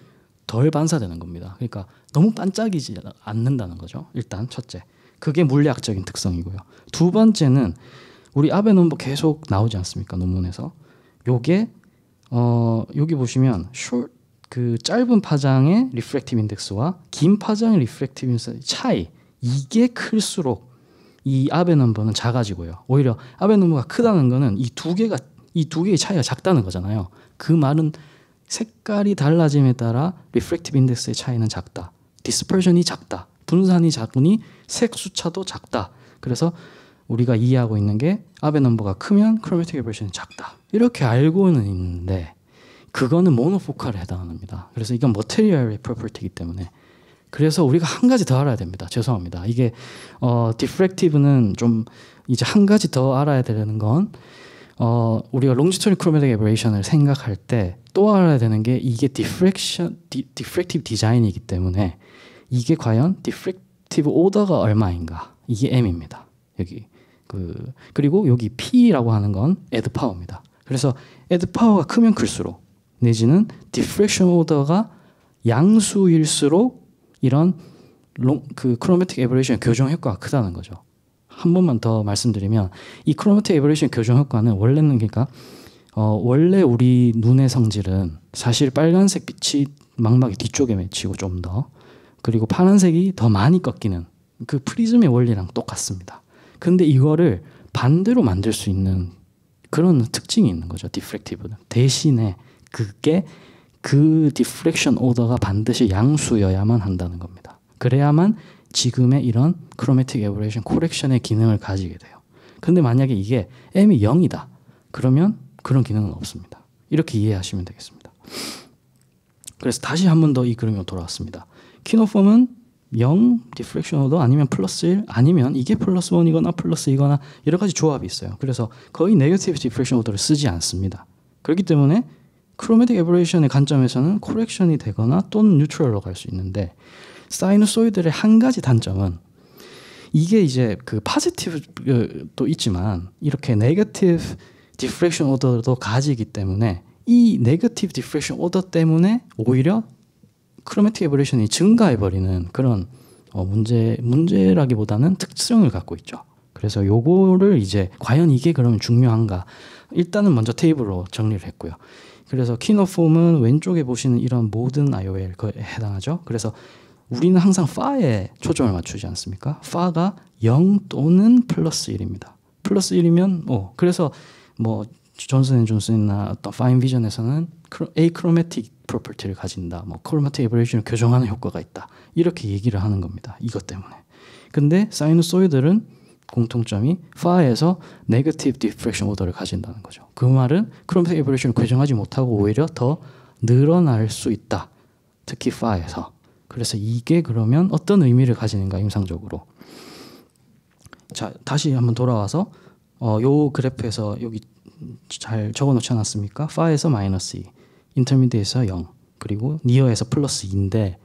덜 반사되는 겁니다. 그러니까 너무 반짝이지 않는다는 거죠. 일단 첫째. 그게 물리학적인 특성이고요. 두 번째는 우리 아베 넘버 계속 나오지 않습니까? 논문에서. 요게 여기 보시면 그 짧은 파장의 리프렉티브 인덱스와 긴 파장의 리프렉티브 인덱스의 차이 이게 클수록 이 아베 넘버는 작아지고요. 오히려 아베 넘버가 크다는 거는 이 두 개의 차이가 작다는 거잖아요. 그 말은 색깔이 달라짐에 따라 리프렉티브 인덱스의 차이는 작다. 디스퍼션이 작다. 분산이 작으니 색 수차도 작다. 그래서 우리가 이해하고 있는 게 아베 넘버가 크면 크로매틱 에버션이 작다. 이렇게 알고는 있는데 그거는 모노포칼에 해당합니다. 그래서 이건 머테리얼의 프로퍼티이기 때문에 그래서 우리가 한 가지 더 알아야 됩니다. 죄송합니다. 이게 디프렉티브는 좀 이제 한 가지 더 알아야 되는 건 우리가 롱지튜디널 크로매틱 에버레이션을 생각할 때 또 알아야 되는 게 이게 디프렉티브 디자인이기 때문에 이게 과연 디프렉티브 오더가 얼마인가 이게 M입니다. 여기 그리고 여기 P라고 하는 건 애드 파워입니다. 그래서 애드 파워가 크면 클수록 내지는 디프렉션 오더가 양수일수록 이런 크로매틱 에버레이션 교정 효과가 크다는 거죠. 한 번만 더 말씀드리면 이 크로매틱 에버레이션 교정 효과는 원래는 그러니까 원래 우리 눈의 성질은 사실 빨간색 빛이 망막의 뒤쪽에 맺히고 좀 더 그리고 파란색이 더 많이 꺾이는 그 프리즘의 원리랑 똑같습니다. 근데 이거를 반대로 만들 수 있는 그런 특징이 있는 거죠. 디프렉티브는 대신에 그게 그 디프렉션 오더가 반드시 양수여야만 한다는 겁니다. 그래야만 지금의 이런 크로매틱 에버레이션 코렉션의 기능을 가지게 돼요. 근데 만약에 이게 M이 0이다. 그러면 그런 기능은 없습니다. 이렇게 이해하시면 되겠습니다. 그래서 다시 한 번 더 이 그림으로 돌아왔습니다. 키노폼은 0 디프렉션 오더 아니면 플러스 1 아니면 이게 플러스 1이거나 플러스 2거나 여러 가지 조합이 있어요. 그래서 거의 네거티브 디프렉션 오더를 쓰지 않습니다. 그렇기 때문에 크로매틱 에버레이션의 관점에서는 코렉션이 되거나 또는 뉴트럴로 갈 수 있는데 사이누소이드의 한 가지 단점은 이게 이제 그 포지티브도 있지만 이렇게 네거티브 디프렉션 오더도 가지기 때문에 이 네거티브 디프렉션 오더 때문에 오히려 크로매틱 에버레이션이 증가해버리는 그런 문제라기보다는 특성을 갖고 있죠. 그래서 요거를 이제 과연 이게 그러면 중요한가? 일단은 먼저 테이블로 정리를 했고요. 그래서 키노폼은 왼쪽에 보시는 이런 모든 IOL에 해당하죠. 그래서 우리는 항상 파에 초점을 맞추지 않습니까? 파가 0 또는 플러스 1입니다. 플러스 1이면 그래서 뭐 존슨앤존슨이나 어떤 파인 비전에서는 에이크로매틱 프로퍼티를 가진다. 뭐 크로매틱 에버레이션을 교정하는 효과가 있다. 이렇게 얘기를 하는 겁니다. 이것 때문에. 근데 사이누소이드는 공통점이 파에서 네거티브 디프렉션 오더를 가진다는 거죠. 그 말은 크로매틱 에버레이션을 교정하지 못하고 오히려 더 늘어날 수 있다. 특히 파에서. 그래서 이게 그러면 어떤 의미를 가지는가 임상적으로. 자, 다시 한번 돌아와서 요 그래프에서 여기 잘 적어놓지 않았습니까? 파에서 마이너스 2, 인터미디에서 0, 그리고 니어에서 플러스 2인데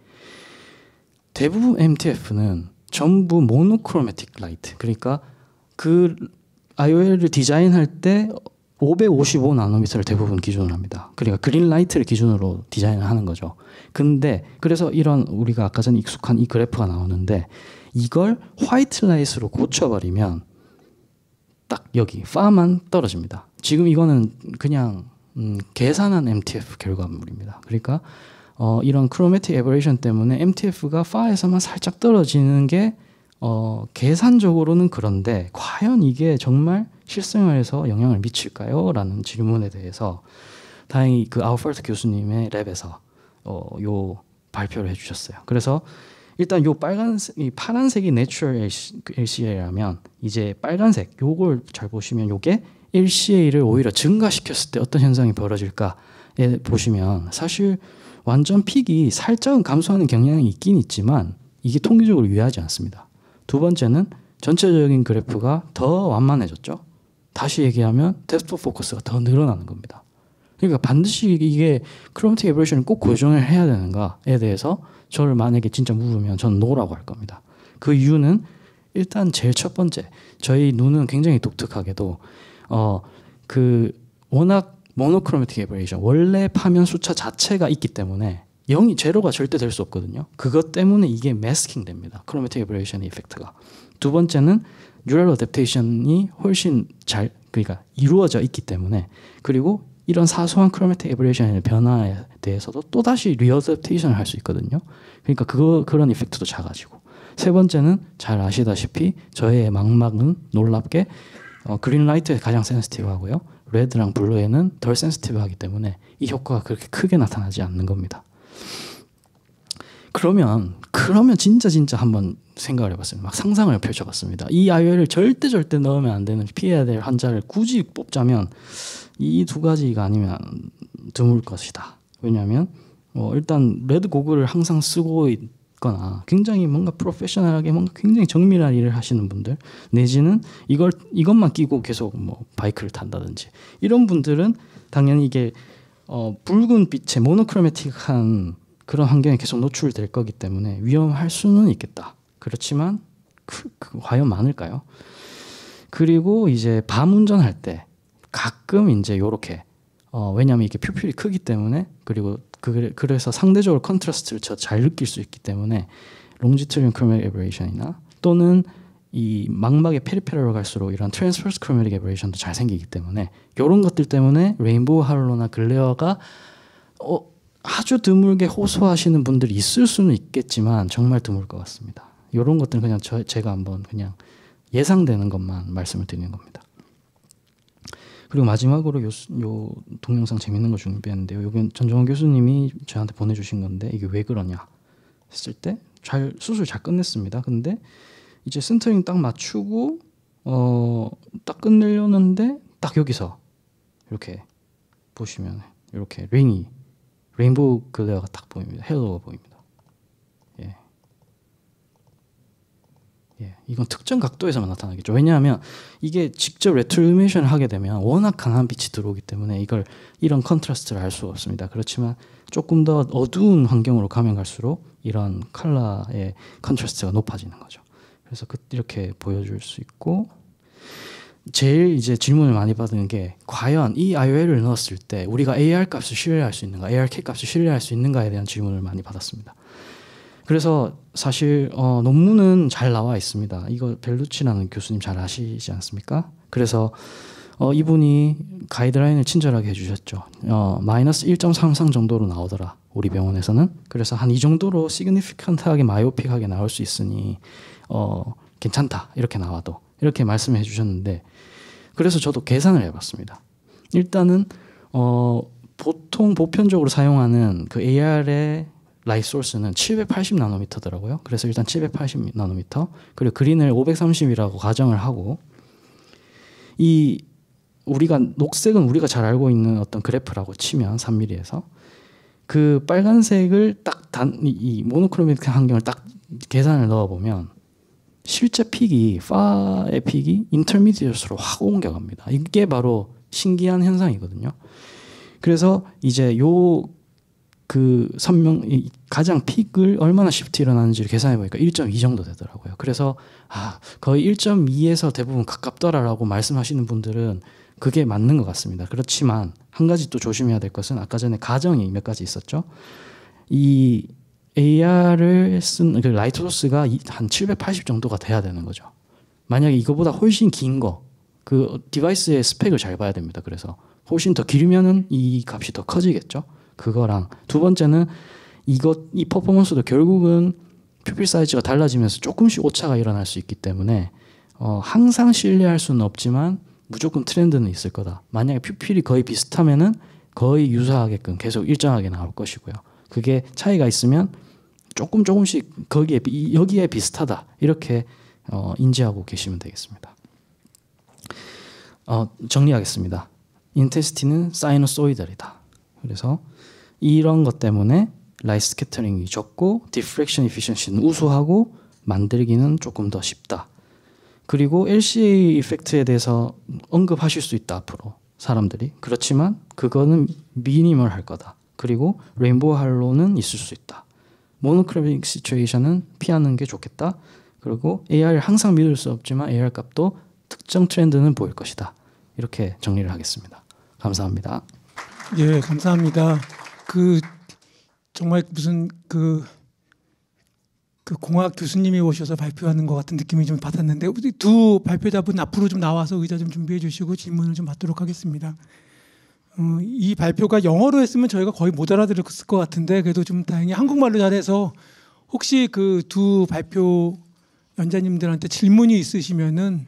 대부분 MTF는 전부 모노크로매틱 라이트. 그러니까 그 IOL을 디자인할 때 555 나노미터를 대부분 기준으로 합니다. 그러니까 그린 라이트를 기준으로 디자인을 하는 거죠. 근데 그래서 이런 우리가 아까 전에 익숙한 이 그래프가 나오는데 이걸 화이트 라이트로 고쳐버리면 딱 여기 파만 떨어집니다. 지금 이거는 그냥 계산한 MTF 결과물입니다. 그러니까 이런 크로매틱 에버레이션 때문에 MTF가 파에서만 살짝 떨어지는 게 계산적으로는 그런데 과연 이게 정말 실생활에서 영향을 미칠까요? 라는 질문에 대해서 다행히 그 아우퍼트 교수님의 랩에서 요 발표를 해주셨어요. 그래서 일단 요 이 파란색이 내추럴 LCA라면 이제 빨간색 요걸 잘 보시면 요게 LCA를 오히려 증가시켰을 때 어떤 현상이 벌어질까에 보시면 사실 완전 픽이 살짝은 감소하는 경향이 있긴 있지만 이게 통계적으로 유효하지 않습니다. 두 번째는 전체적인 그래프가 더 완만해졌죠. 다시 얘기하면 뎁스 오브 포커스가 더 늘어나는 겁니다. 그러니까 반드시 이게 크로매틱 에버레이션을 꼭 교정을 해야 되는가에 대해서 저를 만약에 진짜 물으면 저는 노라고 할 겁니다. 그 이유는 일단 제일 첫 번째 저희 눈은 굉장히 독특하게도 그 워낙 모노크로매틱 에버레이션 원래 파면 숫자 자체가 있기 때문에 0이 제로가 절대 될 수 없거든요. 그것 때문에 이게 매스킹 됩니다. 크로매틱 에버레이션 이펙트가. 두 번째는 뉴럴 어댑테이션이 훨씬 잘 그러니까 이루어져 있기 때문에 그리고 이런 사소한 크로매틱 에버레이션의 변화에 대해서도 또다시 리어댑테이션을 할 수 있거든요. 그러니까 그런 이펙트도 작아지고. 세 번째는 잘 아시다시피 저의 망막은 놀랍게 그린 라이트에 가장 센시티브하고요. 레드랑 블루에는 덜 센시티브하기 때문에 이 효과가 그렇게 크게 나타나지 않는 겁니다. 그러면 진짜 한번 생각을 해봤어요. 막 상상을 펼쳐봤습니다. 이 IOL을 절대 넣으면 안 되는 피해야 될 환자를 굳이 뽑자면 이 두 가지가 아니면 드물 것이다. 왜냐하면 일단 레드 고글을 항상 쓰고 있거나 굉장히 뭔가 프로페셔널하게 뭔가 굉장히 정밀한 일을 하시는 분들 내지는 이것만 끼고 계속 뭐 바이크를 탄다든지 이런 분들은 당연히 이게 붉은 빛의 모노크로매틱한 그런 환경에 계속 노출될 거기 때문에 위험할 수는 있겠다. 그렇지만 과연 많을까요? 그리고 이제 밤 운전할 때 가끔 이제 요렇게 왜냐하면 이게 퓨필이 크기 때문에 그리고 그래서 상대적으로 컨트라스트를 잘 느낄 수 있기 때문에 롱지튜디널 크로매틱 에버레이션이나 또는 이 망막의 페리페럴로 갈수록 이런 트랜스버스 크로매틱 에버레이션도 잘 생기기 때문에 이런 것들 때문에 레인보우 할로나 글레어가 아주 드물게 호소하시는 분들이 있을 수는 있겠지만 정말 드물 것 같습니다. 이런 것들은 그냥 제가 한번 그냥 예상되는 것만 말씀을 드리는 겁니다. 그리고 마지막으로 요 동영상 재밌는 거 준비했는데요. 이건 전정원 교수님이 저한테 보내주신 건데 이게 왜 그러냐 했을 때 수술 잘 끝냈습니다. 근데 이제 센터링 딱 맞추고 딱 끝내려는데 딱 여기서 이렇게 보시면 이렇게 레인보우 글레어가 딱 보입니다. 헬로가 보입니다. 이건 특정 각도에서만 나타나겠죠. 왜냐하면 이게 직접 레트로루미네이션을 하게 되면 워낙 강한 빛이 들어오기 때문에 이런 컨트라스트를 알 수가 없습니다. 그렇지만 조금 더 어두운 환경으로 가면 갈수록 이런 컬러의 컨트라스트가 높아지는 거죠. 그래서 이렇게 보여줄 수 있고 제일 이제 질문을 많이 받는 게 과연 이 IOL을 넣었을 때 우리가 AR 값을 신뢰할 수 있는가, ARK 값을 신뢰할 수 있는가에 대한 질문을 많이 받았습니다. 그래서 사실 논문은 잘 나와 있습니다. 이거 벨루치라는 교수님 잘 아시지 않습니까? 그래서 이분이 가이드라인을 친절하게 해주셨죠. 마이너스 1.33 정도로 나오더라. 우리 병원에서는. 그래서 한 이 정도로 시그니피컨트하게 마이오픽하게 나올 수 있으니 괜찮다. 이렇게 나와도. 이렇게 말씀해 주셨는데 그래서 저도 계산을 해봤습니다. 일단은 보통 보편적으로 사용하는 그 AR의 라이트 소스는 780 나노미터더라고요. 그래서 일단 780 나노미터 그리고 그린을 530이라고 가정을 하고 녹색은 우리가 잘 알고 있는 어떤 그래프라고 치면 3mm에서 그 빨간색을 이 모노크로매틱 환경을 딱 계산을 넣어보면 실제 픽이 파의 픽이 인터미디엇으로 확 옮겨갑니다. 이게 바로 신기한 현상이거든요. 그래서 이제 가장 픽을 얼마나 시프트 일어나는지를 계산해 보니까 1.2 정도 되더라고요. 그래서 거의 1.2에서 대부분 가깝더라라고 말씀하시는 분들은 그게 맞는 것 같습니다. 그렇지만 한 가지 또 조심해야 될 것은 아까 전에 가정이 몇 가지 있었죠. 이 AR을 쓴 그 라이트 소스가 한 780 정도가 돼야 되는 거죠. 만약에 이거보다 훨씬 긴 그 디바이스의 스펙을 잘 봐야 됩니다. 그래서 훨씬 더 길면은 이 값이 더 커지겠죠. 그거랑 두 번째는 이 퍼포먼스도 결국은 퓨필 사이즈가 달라지면서 조금씩 오차가 일어날 수 있기 때문에 항상 신뢰할 수는 없지만 무조건 트렌드는 있을 거다. 만약에 퓨필이 거의 비슷하면은 거의 유사하게끔 계속 일정하게 나올 것이고요. 그게 차이가 있으면 조금씩 여기에 비슷하다 이렇게 인지하고 계시면 되겠습니다. 정리하겠습니다. 인텐시티는 사이너소이달이다. 그래서 이런 것 때문에 라이트 스캐터링이 적고 디프렉션 이피션시는 우수하고 만들기는 조금 더 쉽다. 그리고 LCA 이펙트에 대해서 언급하실 수 있다 앞으로 사람들이. 그렇지만 그거는 미니멀할 거다. 그리고 레인보우 할로는 있을 수 있다. 모노크로매틱 시츄에이션은 피하는 게 좋겠다. 그리고 AR을 항상 믿을 수 없지만 AR 값도 특정 트렌드는 보일 것이다. 이렇게 정리를 하겠습니다. 감사합니다. 예, 감사합니다. 정말 무슨 공학 교수님이 오셔서 발표하는 것 같은 느낌이 좀 받았는데 우리 두 발표자분 앞으로 좀 나와서 의자 좀 준비해 주시고 질문을 좀 받도록 하겠습니다. 이 발표가 영어로 했으면 저희가 거의 못 알아들었을 것 같은데 그래도 좀 다행히 한국말로 잘해서 혹시 그 두 발표 연자님들한테 질문이 있으시면은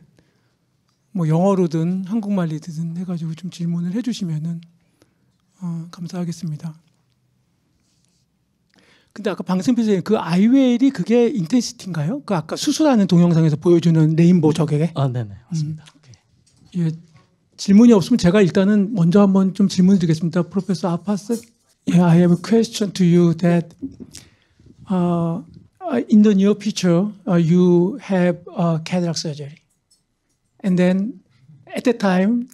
뭐 영어로든 한국말이든 해가지고 좀 질문을 해주시면은 감사하겠습니다. 근데 아까 방승필 선생님 그 아이웰이 그게 인텐시티인가요? 그 아까 수술하는 동영상에서 보여주는 레인보우 저게? 아, 네네 맞습니다. 예, 질문이 없으면 제가 일단은 먼저 한번 좀 질문드리겠습니다. 프로페서 아파스. Yeah, I have a question to you that in the near future you have cataract surgery, and then at the time,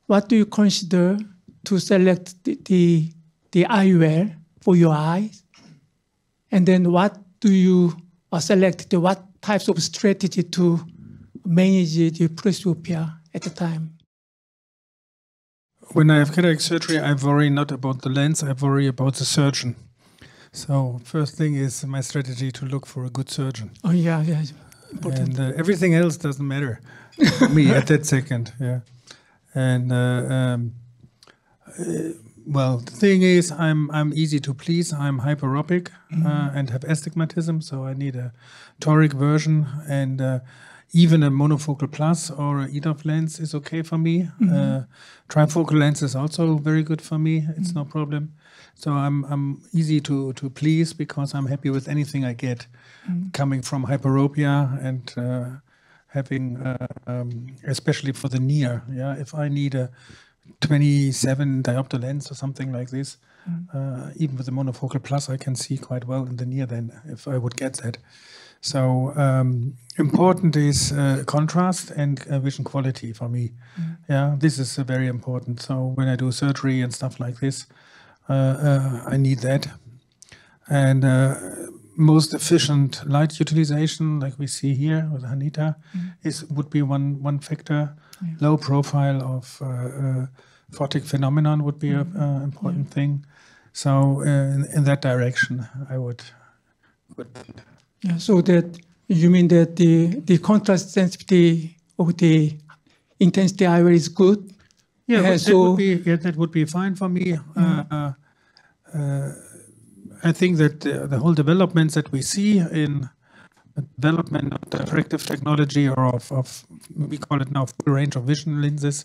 what do you consider to select the eyewear for your eyes, and then what do you select what types of strategy to manage the presbyopia at the time? When I have cataract surgery, I worry not about the lens, I worry about the surgeon. So first thing is my strategy to look for a good surgeon. Oh yeah, yeah, important. And everything else doesn't matter for me at that second. Yeah, and well, the thing is, I'm easy to please. I'm hyperopic and have astigmatism, so I need a toric version, and even a monofocal plus or an EDOF lens is okay for me. Trifocal lens is also very good for me. It's no problem. So I'm easy to please because I'm happy with anything I get, coming from hyperopia and having, especially for the near. Yeah, if I need a 27 diopter lens or something like this, even with the monofocal plus, I can see quite well in the near. Then, if I would get that. So important is contrast and vision quality for me. Yeah, this is very important. So when I do surgery and stuff like this, I need that. And most efficient light utilization, like we see here with Hanita, would be one factor. Low profile of photic phenomenon would be an important thing. So in that direction, I would. Yeah, so that you mean that the contrast sensitivity of the intensity eyewear is good? Yeah, so that would be fine for me. I think that the whole developments that we see in the development of diffractive technology or of we call it now full range of vision lenses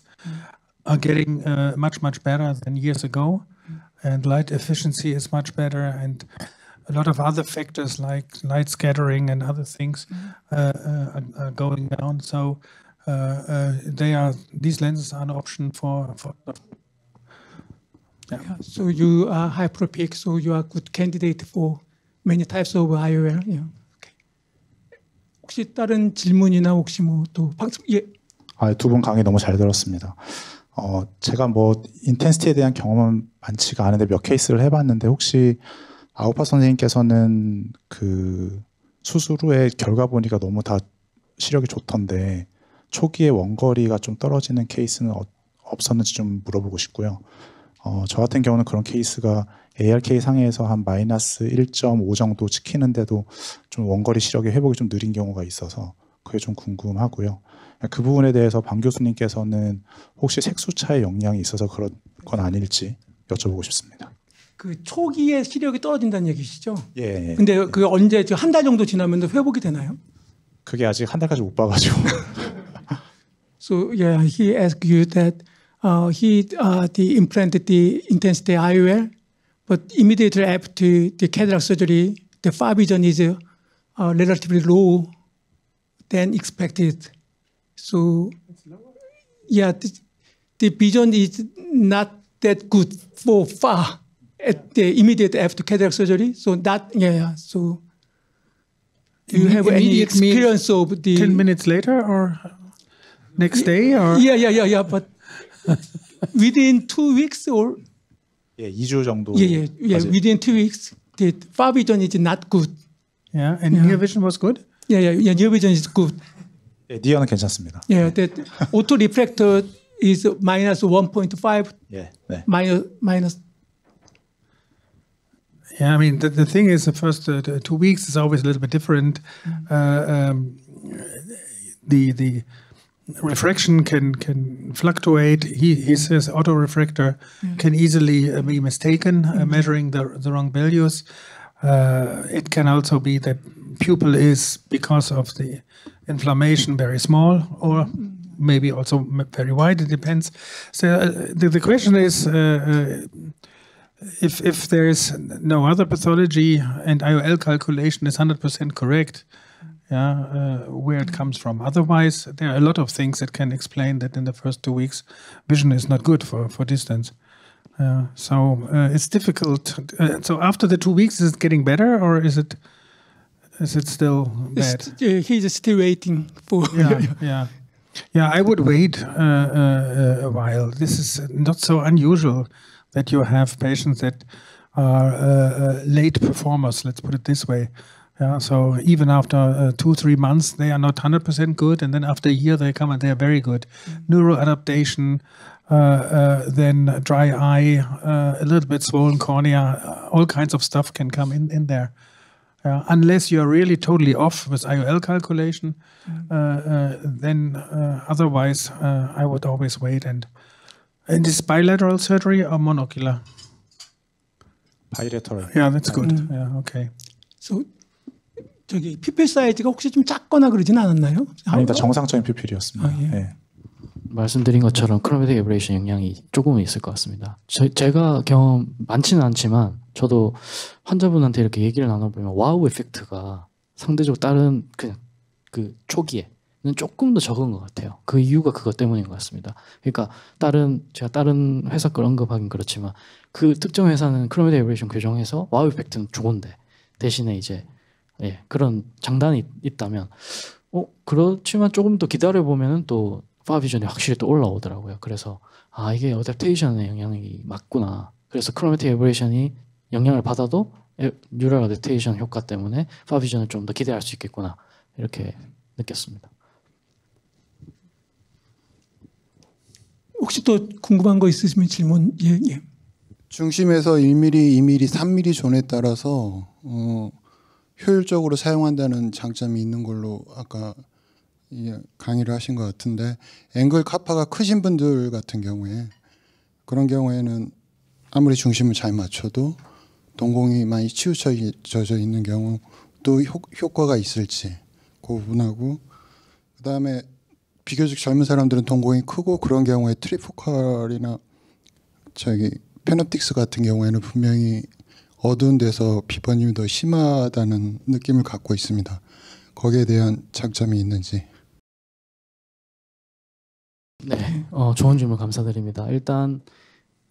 are getting much better than years ago, and light efficiency is much better, and a lot of other factors like light scattering and other things are going down. So these lenses are an option for yeah, so you are hyperopic, so you are good candidate for many types of eyewear. Yeah. Okay. 혹시 다른 질문이나 혹시 뭐 또 예. 두 분 강의 너무 잘 들었습니다. 제가 뭐 인텐시티에 대한 경험은 많지가 않은데 몇 케이스를 해봤는데 혹시 아우파 선생님께서는 그 수술 후에 결과 보니까 너무 다 시력이 좋던데 초기에 원거리가 좀 떨어지는 케이스는 없었는지 좀 물어보고 싶고요. 저 같은 경우는 그런 케이스가 ARK 상에서 한 마이너스 1.5 정도 찍히는데도 좀 원거리 시력의 회복이 좀 느린 경우가 있어서 그게 좀 궁금하고요. 그 부분에 대해서 방 교수님께서는 혹시 색수차의 영향이 있어서 그런 건 아닐지 여쭤보고 싶습니다. 그 초기에 시력이 떨어진다는 얘기시죠? 예. 근데 그 언제 한 달 정도 지나면 회복이 되나요? 그게 아직 한 달까지 못 봐가지고. So yeah, he asked you that he implanted the intensity eyewear, but immediately after the cataract surgery, the far vision is relatively low than expected. So yeah, the vision is not that good for far at the immediate after cataract surgery. So that So do you have any experience of the 10 minutes later or next day or Yeah. But within 2 weeks or 2주 정도. Yeah. Within 2 weeks, the far vision is not good. yeah, and near vision was good. Yeah. Near vision is good. 예, 니어는 괜찮습니다. Yeah, that auto refractor is minus 1.5. 예, 네. Minus. Yeah, I mean the thing is the first 2 weeks is always a little bit different. The refraction can fluctuate. He says autorefractor can easily be mistaken, measuring the wrong values. It can also be that pupil is, because of the inflammation, very small, or maybe also very wide. It depends. So the question is, if there is no other pathology and IOL calculation is 100% correct, where it comes from. Otherwise, there are a lot of things that can explain that in the first 2 weeks, vision is not good for distance. So it's difficult. So after the 2 weeks, is it getting better or is it still bad? He's still waiting for. Yeah. I would wait a while. This is not so unusual that you have patients that are late performers. Let's put it this way. Yeah, so even after 2-3 months, they are not 100% good, and then after a year they come and they are very good. Neural adaptation, then dry eye, a little bit swollen cornea, all kinds of stuff can come in there. Unless you are really totally off with IOL calculation, then otherwise I would always wait. And is bilateral surgery or monocular? Bilateral. Yeah, that's good. Yeah, okay. So 저기 피필 사이즈가 혹시 좀 작거나 그러진 않았나요? 아니다, 정상적인 퓨필이었습니다. 예. 네. 말씀드린 것처럼 크로매틱 에버레이션 영향이 조금은 있을 것 같습니다. 제가 경험 많지는 않지만 저도 환자분한테 이렇게 얘기를 나눠보면 와우 에펙트가 상대적으로 다른 그냥 그 초기에는 조금 더 적은 것 같아요. 그 이유가 그것 때문인 것 같습니다. 그러니까 제가 다른 회사 걸 언급하긴 그렇지만 그 특정 회사는 크로매틱 에버레이션 교정해서 와우 에펙트는 좋은데 대신에 이제 그런 장단이 있다면 그렇지만 조금 더 기다려 보면은 또 파비전이 확실히 또 올라오더라고요. 그래서 이게 어댑테이션의 영향이 맞구나. 그래서 크로매틱 에버레이션이 영향을 받아도 뉴럴 어댑테이션 효과 때문에 파비전을 좀 더 기대할 수 있겠구나. 이렇게 느꼈습니다. 혹시 또 궁금한 거 있으시면 질문. 예. 중심에서 1mm, 2mm, 3mm 존에 따라서 효율적으로 사용한다는 장점이 있는 걸로 아까 강의를 하신 것 같은데, 앵글 카파가 크신 분들 같은 경우에 그런 경우에는 아무리 중심을 잘 맞춰도 동공이 많이 치우쳐져 있는 경우 또 효과가 있을지 그 부분하고, 그다음에 비교적 젊은 사람들은 동공이 크고 그런 경우에 트리포칼이나 페놉틱스 같은 경우에는 분명히 어두운 데서 비번임이 더 심하다는 느낌을 갖고 있습니다. 거기에 대한 장점이 있는지. 네, 좋은 질문 감사드립니다. 일단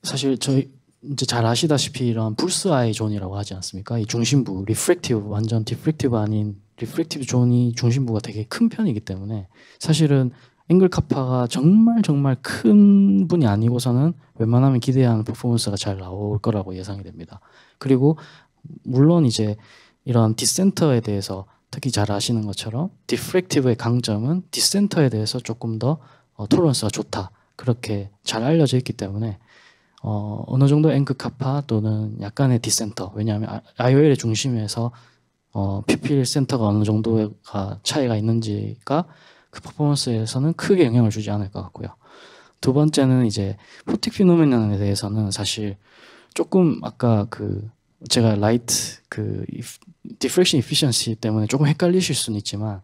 사실 저희 이제 잘 아시다시피 이런 불스 아이 존이라고 하지 않습니까? 이 중심부, 리프렉티브, 완전 디프렉티브 아닌 리프렉티브 존이 중심부가 되게 큰 편이기 때문에 사실은 앵글 카파가 정말 큰 분이 아니고서는 웬만하면 기대하는 퍼포먼스가 잘 나올 거라고 예상이 됩니다. 그리고 물론 이제 이런 디센터에 대해서 특히 잘 아시는 것처럼 디프렉티브의 강점은 디센터에 대해서 조금 더 토러런스가 좋다. 그렇게 잘 알려져 있기 때문에 어느 정도 앵글 카파 또는 약간의 디센터, 왜냐하면 IOL의 중심에서 피필 센터가 어느 정도가 차이가 있는지가 그 퍼포먼스에서는 크게 영향을 주지 않을 것 같고요. 두 번째는 이제 포틱 피노메논에 대해서는 사실 조금 아까 제가 라이트 디프렉션 이피션시 때문에 조금 헷갈리실 수는 있지만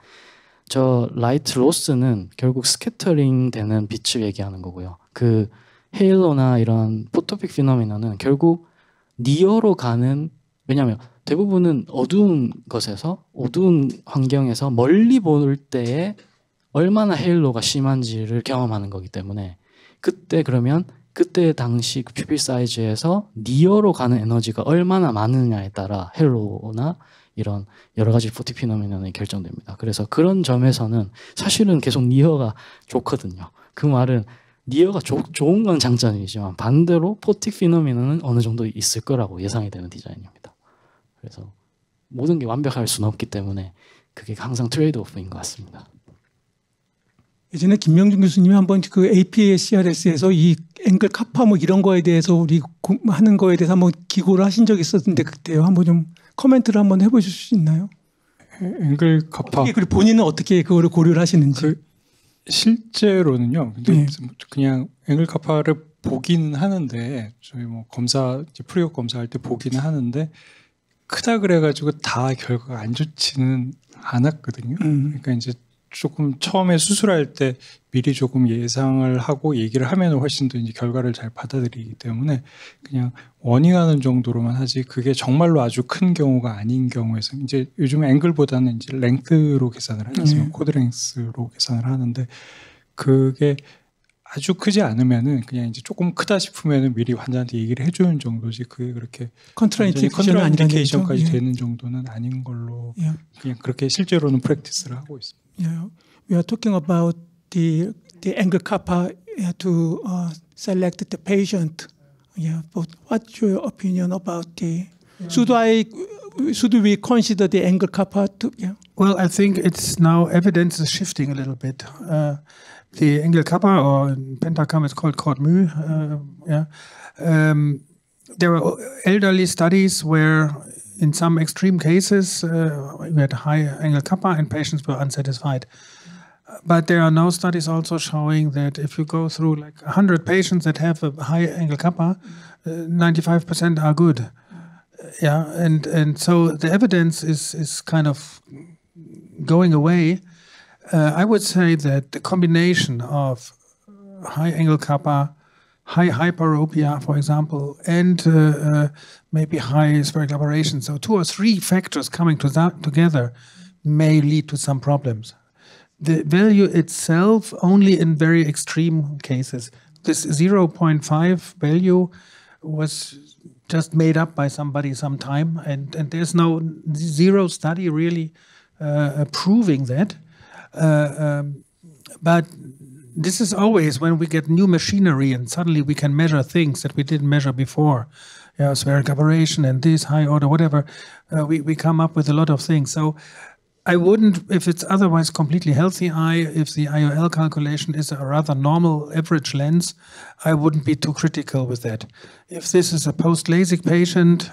저 라이트 로스는 결국 스캐터링 되는 빛을 얘기하는 거고요. 그 헤일로나 이런 포토픽 피노메논은 결국 니어로 가는, 왜냐하면 대부분은 어두운 것에서 어두운 환경에서 멀리 볼 때에 얼마나 헤일로가 심한지를 경험하는 거기 때문에 그때 당시 그 퓨필 사이즈에서 니어로 가는 에너지가 얼마나 많으냐에 따라 헤일로나 이런 여러 가지 포틱 피노메논이 결정됩니다. 그래서 그런 점에서는 사실은 계속 니어가 좋거든요. 그 말은 니어가 좋은 건 장점이지만 반대로 포틱 피노메논은 어느 정도 있을 거라고 예상이 되는 디자인입니다. 그래서 모든 게 완벽할 수는 없기 때문에 그게 항상 트레이드 오프인 것 같습니다. 예전에 김명준 교수님이 한번 그 APS-CRS에서 이 앵글 카파 뭐 이런 거에 대해서 우리 하는 거에 대해서 한번 기고를 하신 적이 있었는데 그때요. 한번 좀 코멘트를 한번 해보실 수 있나요? 앵글 카파. 그리고 본인은 어떻게 그거를 고려를 하시는지. 실제로는요. 근데 그냥 앵글 카파를 보긴 하는데 저희 뭐 프리옵 검사할 때 보기는 하는데 크다 그래가지고 다 결과가 안 좋지는 않았거든요. 그러니까 이제 조금 처음에 수술할 때 미리 조금 예상을 하고 얘기를 하면 훨씬 더 이제 결과를 잘 받아들이기 때문에 그냥 워닝하는 정도로만 하지 그게 정말로 아주 큰 경우가 아닌 경우에서 이제 요즘 앵글보다는 이제 랭크로 계산을 하잖아요. 코드 랭스로 계산을 하는데 그게 아주 크지 않으면은 그냥 이제 조금 크다 싶으면은 미리 환자한테 얘기를 해주는 정도지 그게 그렇게 컨트라인디케이션까지 되는 정도는 아닌 걸로 그냥 그렇게 실제로는 프랙티스를 하고 있습니다. Yeah. We are talking about the angle kappa to select the patient. Yeah, but what's your opinion about the? Should we consider the angle kappa to? Yeah. Well, I think it's now evidence is shifting a little bit. The angle kappa, or in Pentacam it's called Cort-Mu. There are elderly studies where, in some extreme cases, we had high angle kappa and patients were unsatisfied. But there are now studies also showing that if you go through like 100 patients that have a high angle kappa, 95% are good. Yeah, and so the evidence is kind of going away. I would say that the combination of high angle kappa, high hyperopia, for example, and maybe high spherical aberration, so 2 or 3 factors coming together may lead to some problems. The value itself only in very extreme cases. This 0.5 value was just made up by somebody sometime, and there's no zero study really proving that. But this is always when we get new machinery and suddenly we can measure things that we didn't measure before. Yeah, spherical aberration and this high order, whatever. We come up with a lot of things. So I wouldn't, if it's otherwise completely healthy eye, if the IOL calculation is a rather normal average lens, I wouldn't be too critical with that. If this is a post-LASIK patient,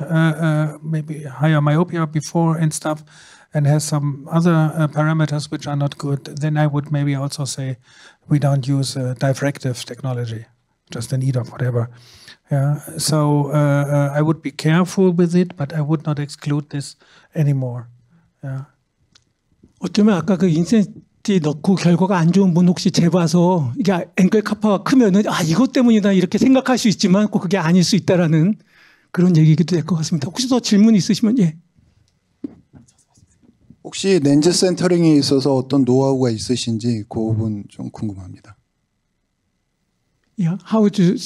maybe higher myopia before and stuff, and has some other parameters which are not good, then I would maybe also say we don't use diffractive technology, just an EDOF, whatever. Yeah. So I would be careful with it, but I would not exclude this anymore. Yeah. 어쩌면 아까 그 인센티 넣고 결과가 안 좋은 분 혹시 재봐서 이게 앵글 카파가 크면은 아 이것 때문이다 이렇게 생각할 수 있지만 꼭 그게 아닐 수 있다라는 그런 얘기도 될 것 같습니다. 혹시 더 질문 있으시면 예. 혹시 렌즈 센터링에 있어서 어떤 노하우가 있으신지 그 부분 좀 궁금합니다. Yeah, how to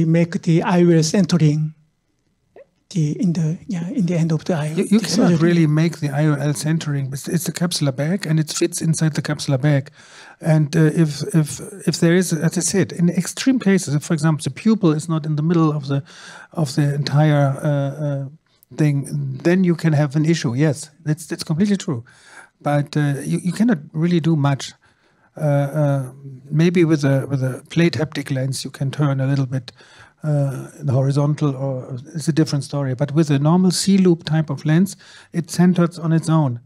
make the IOL centering in the end of the IOL? You cannot really make the IOL centering. It's a capsular bag, and it fits inside the capsular bag. And if there is, as I said, in extreme cases, if, for example, the pupil is not in the middle of the entire thing, then you can have an issue. Yes, that's completely true. But you cannot really do much. Maybe with a plate haptic lens, you can turn a little bit in the horizontal, or it's a different story. But with a normal C-loop type of lens, it centers on its own.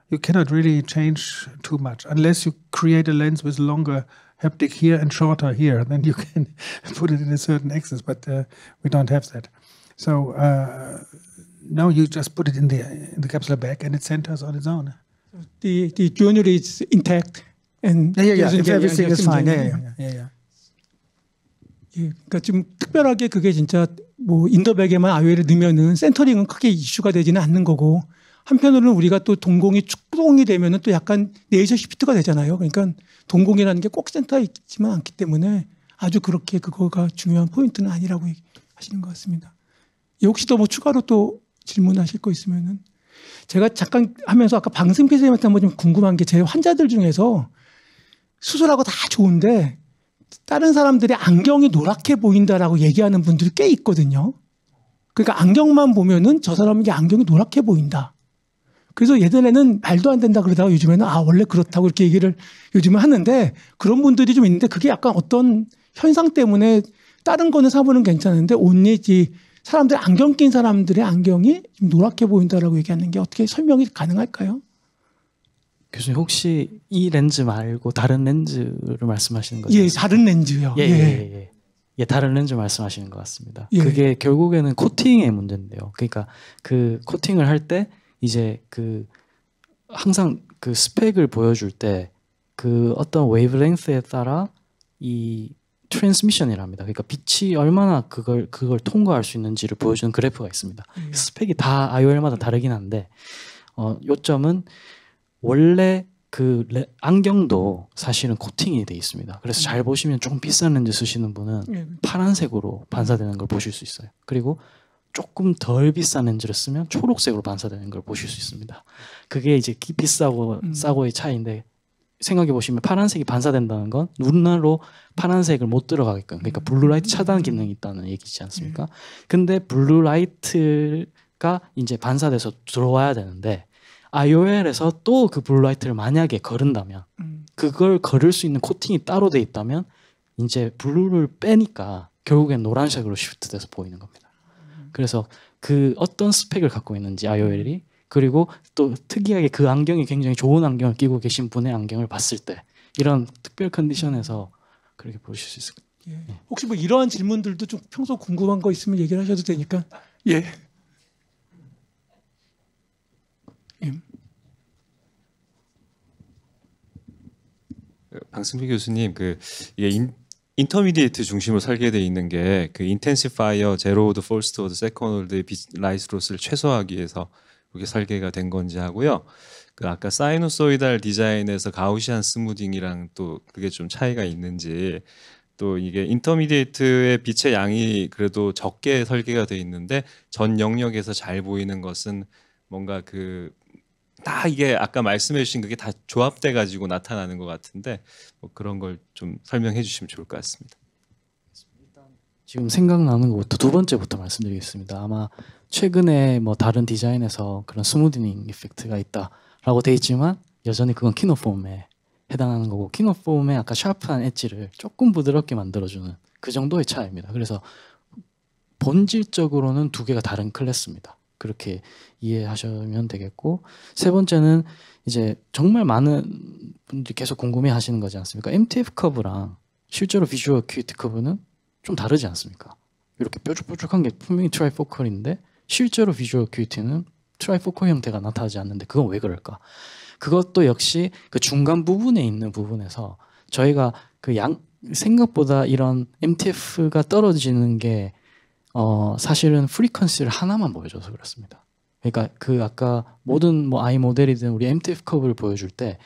You cannot really change too much unless you create a lens with longer haptic here and shorter here. Then you can put it in a certain axis. But we don't have that. So now you just put it in the capsular bag, and it centers on its own. The jewelry is intact. And everything is fine. Yeah. 예, 그러니까 좀 특별하게 그게 진짜 뭐 인더백에만 IOL을 넣으면은 센터링은 크게 이슈가 되지는 않는 거고 한편으로는 우리가 또 동공이 축동이 되면은 또 약간 레이저 시프트가 되잖아요. 그러니까 동공이라는 게 꼭 센터에 있지만 않기 때문에 아주 그렇게 그거가 중요한 포인트는 아니라고 하시는 것 같습니다. 예, 혹시 더 뭐 추가로 또 질문하실 거 있으면은 제가 잠깐 하면서 아까 방승 PC님한테 한번 좀 궁금한 게 제 환자들 중에서 수술하고 다 좋은데 다른 사람들이 안경이 노랗게 보인다라고 얘기하는 분들이 꽤 있거든요. 그러니까 안경만 보면은 저 사람에게 안경이 노랗게 보인다. 그래서 예전에는 말도 안 된다 그러다가 요즘에는 아 원래 그렇다고 이렇게 얘기를 요즘은 하는데 그런 분들이 좀 있는데 그게 약간 어떤 현상 때문에 다른 거는 사보는 괜찮은데 온리지 사람들 안경 낀 사람들의 안경이 좀 노랗게 보인다라고 얘기하는 게 어떻게 설명이 가능할까요? 교수님 혹시 이 렌즈 말고 다른 렌즈를 말씀하시는 거죠? 예, 다른 렌즈요. 예, 다른 렌즈 말씀하시는 것 같습니다. 예. 그게 결국에는 코팅의 문제인데요. 그러니까 그 코팅을 할 때 이제 그 항상 그 스펙을 보여줄 때 그 어떤 웨이브랭스에 따라 이 트랜스미션이랍니다. 그러니까 빛이 얼마나 그걸 통과할 수 있는지를 보여주는 그래프가 있습니다. 스펙이 다 IOL마다 다르긴 한데 요점은 원래 그 안경도 사실은 코팅이 돼 있습니다. 그래서 잘 보시면 조금 비싼 렌즈 쓰시는 분은 파란색으로 반사되는 걸 보실 수 있어요. 그리고 조금 덜 비싼 렌즈를 쓰면 초록색으로 반사되는 걸 보실 수 있습니다. 그게 이제 비싸고 싸고의 차이인데 생각해 보시면 파란색이 반사된다는 건 눈으로 파란색을 못 들어가게끔 그러니까 블루라이트 차단 기능이 있다는 얘기지 않습니까? 근데 블루라이트가 이제 반사돼서 들어와야 되는데 IOL에서 또 그 블루라이트를 만약에 거른다면 그걸 거를 수 있는 코팅이 따로 돼 있다면 이제 블루를 빼니까 결국엔 노란색으로 시프트돼서 보이는 겁니다. 그래서 그 어떤 스펙을 갖고 있는지 IOL이 그리고 또 특이하게 그 안경이 굉장히 좋은 안경을 끼고 계신 분의 안경을 봤을 때 이런 특별 컨디션에서 그렇게 보실 수 있을 거예요. 예. 혹시 뭐 이러한 질문들도 좀 평소 궁금한 거 있으면 얘기를 하셔도 되니까. 예. 예. 방승필 교수님, 이게 인터미디에이트 중심으로 설계되어 있는 게 그 인텐시파이어, 제로오드, 폴스트오드, 세컨오드의 라이트 로스를 최소화하기 위해서 그렇게 설계가 된 건지 하고요. 그 아까 사이누소이달 디자인에서 가우시안 스무딩이랑 또 그게 좀 차이가 있는지 또 이게 인터미디에이트의 빛의 양이 그래도 적게 설계가 되어 있는데 전 영역에서 잘 보이는 것은 뭔가 다 이게 아까 말씀해 주신 그게 다 조합돼 가지고 나타나는 것 같은데 뭐 그런 걸 좀 설명해 주시면 좋을 것 같습니다. 지금 생각나는 것부터 두 번째부터 말씀드리겠습니다. 아마 최근에 뭐 다른 디자인에서 그런 스무드닝 이펙트가 있다라고 돼 있지만 여전히 그건 키노폼에 해당하는 거고 키노폼의 아까 샤프한 엣지를 조금 부드럽게 만들어주는 그 정도의 차이입니다. 그래서 본질적으로는 두 개가 다른 클래스입니다. 그렇게 이해하시면 되겠고 세 번째는 이제 정말 많은 분들이 계속 궁금해하시는 거지 않습니까? MTF 커브랑 실제로 비주얼 어큐이티 커브는 좀 다르지 않습니까? 이렇게 뾰족뾰족한 게 분명히 트라이포컬인데 실제로 비주얼 어큐이티는 트라이포컬 형태가 나타나지 않는데 그건 왜 그럴까? 그것도 역시 그 중간 부분에 있는 부분에서 저희가 생각보다 이런 MTF가 떨어지는 게 사실은 프리퀀시를 하나만 보여줘서 그렇습니다. 그러니까 아까 모든 아이 모델이든 우리 MTF 커브를 보여줄 때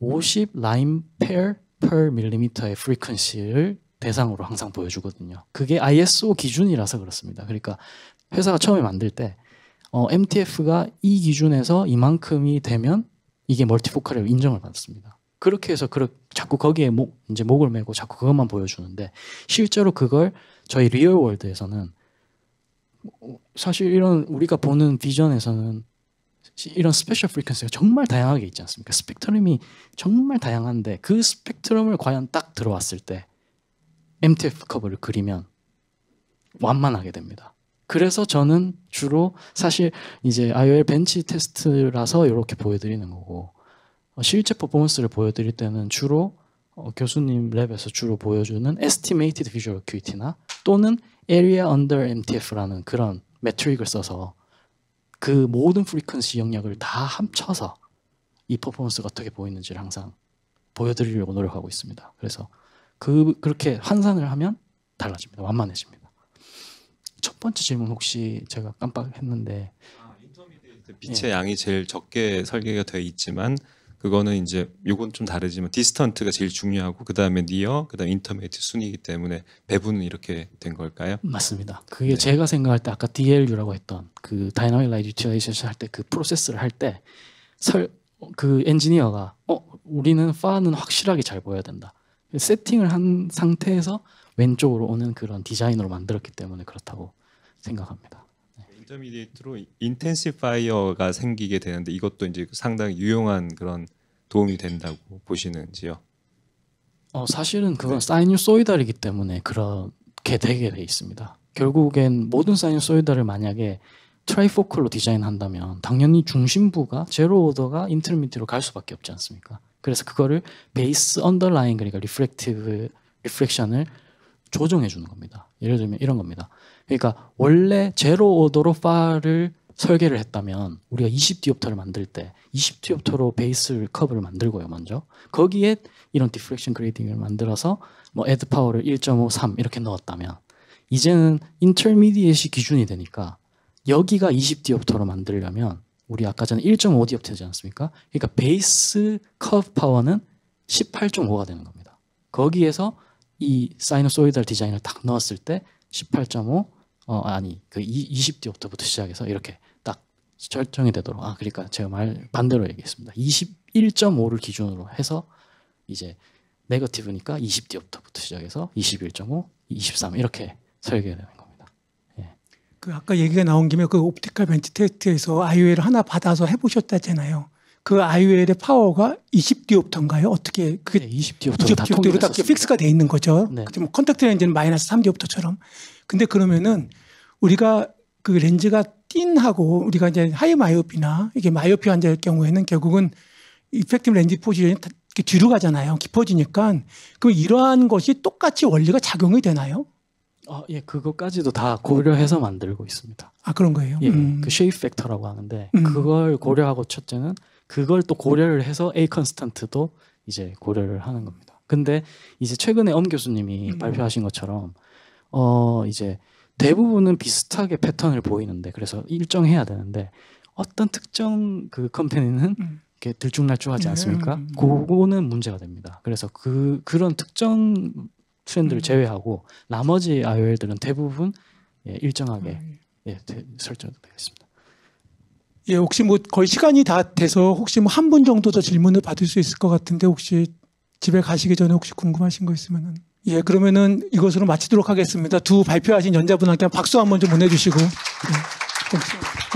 50 라인 페어 per 밀리미터의 프리퀀시를 대상으로 항상 보여주거든요. 그게 ISO 기준이라서 그렇습니다. 그러니까 회사가 처음에 만들 때 MTF가 이 기준에서 이만큼이 되면 이게 멀티포컬이라고 인정을 받습니다. 그렇게 해서 자꾸 거기에 이제 목을 메고 자꾸 그것만 보여주는데 실제로 그걸 저희 리얼 월드에서는 사실 이런 우리가 보는 비전에서는 이런 스페셜 프리퀀시가 정말 다양하게 있지 않습니까? 스펙트럼이 정말 다양한데 그 스펙트럼을 과연 딱 들어왔을 때 MTF 커브를 그리면 완만하게 됩니다. 그래서 저는 주로 사실 이제 IOL 벤치 테스트라서 이렇게 보여드리는 거고 실제 퍼포먼스를 보여드릴 때는 주로 교수님 랩에서 주로 보여주는 Estimated Visual Acuity나 또는 Area Under MTF라는 그런 매트릭을 써서 그 모든 프리퀀시 영역을 다 합쳐서 이 퍼포먼스가 어떻게 보이는지를 항상 보여드리려고 노력하고 있습니다. 그래서 그렇게 환산을 하면 달라집니다. 완만해집니다. 첫 번째 질문 혹시 제가 깜빡했는데 인터미디에이트 빛의 양이 제일 적게 설계가 되어 있지만 그거는 이제 요건 좀 다르지만 디스턴트가 제일 중요하고 그다음에 니어 그다음에 인터미디에이트 순이기 때문에 배분은 이렇게 된 걸까요? 맞습니다. 그게 제가 생각할 때 아까 DLU라고 했던 그 다이나믹 라이트 유틸라이제이션 할 때 그 프로세스를 할 때 그 엔지니어가 우리는 파는 확실하게 잘 보여야 된다. 세팅을 한 상태에서 왼쪽으로 오는 그런 디자인으로 만들었기 때문에 그렇다고 생각합니다. 인터미디에이트로 인텐시파이어가 생기게 되는데 이것도 이제 상당히 유용한 그런 도움이 된다고 보시는지요? 사실은 그건 사이누소이달이기 때문에 그렇게 되게 돼 있습니다. 결국엔 모든 사이누소이달을 만약에 트라이포컬로 디자인한다면 당연히 중심부가 제로 오더가 인터미디로 갈 수밖에 없지 않습니까? 그래서 그거를 베이스 언더라인 그러니까 리프렉션을 조정해 주는 겁니다. 예를 들면 이런 겁니다. 그러니까 원래 제로 오더로 파를 설계를 했다면 우리가 20디옵터를 만들 때 20디옵터로 베이스 커브를 만들고요. 먼저 거기에 이런 디프렉션 그레이딩을 만들어서 뭐 애드 파워를 1.5, 3 이렇게 넣었다면 이제는 인터미디에이트 기준이 되니까 여기가 20디옵터로 만들려면 우리 아까 전에 1.5디옵터지 않습니까? 그러니까 베이스 커브 파워는 18.5가 되는 겁니다. 거기에서 이 사이너소이달 디자인을 딱 넣었을 때 18.5 그 20디옵터부터 시작해서 이렇게 딱 결정이 되도록 그러니까 제가 말 반대로 얘기했습니다. 21.5를 기준으로 해서 이제 네거티브니까 20디옵터부터 시작해서 21.5, 23 이렇게 설계되는 겁니다. 예. 그 아까 얘기가 나온 김에 그 옵티컬 벤치 테스트에서 IOL을 하나 받아서 해보셨다잖아요. 그 IOL의 파워가 20디옵터인가요? 어떻게 그게 네, 20디옵터로 다 20디옵터로 딱 픽스가 돼 있는 거죠. 네. 뭐 컨택트 렌즈는 마이너스 3디옵터처럼. 근데 그러면은 우리가 그 렌즈가 띵하고 우리가 이제 하이 마이오피나 이게 마이오피 환자일 경우에는 결국은 이펙티브 렌즈 포지션이 이렇게 뒤로 가잖아요. 깊어지니까. 그럼 이러한 것이 똑같이 원리가 작용이 되나요? 예, 그것까지도 다 고려해서 만들고 있습니다. 그런 거예요. 예, 그 쉐이프 팩터라고 하는데 그걸 고려하고 첫째는 그걸 또 고려를 해서 A 컨스턴트도 이제 고려를 하는 겁니다. 근데 이제 최근에 엄 교수님이 발표하신 것처럼 이제 대부분은 비슷하게 패턴을 보이는데 그래서 일정해야 되는데 어떤 특정 그 컴퍼니는 이렇게 들쭉날쭉하지 않습니까? 그거는 문제가 됩니다. 그래서 그런 특정 트렌드를 제외하고 나머지 IOL들은 대부분 일정하게 설정되어 있습니다. 예, 혹시 뭐 거의 시간이 다 돼서 혹시 뭐 한 분 정도 더 질문을 받을 수 있을 것 같은데 혹시 집에 가시기 전에 혹시 궁금하신 거 있으면은 그러면은 이것으로 마치도록 하겠습니다. 두 발표하신 연자분한테 박수 한번 좀 보내주시고. 고맙습니다.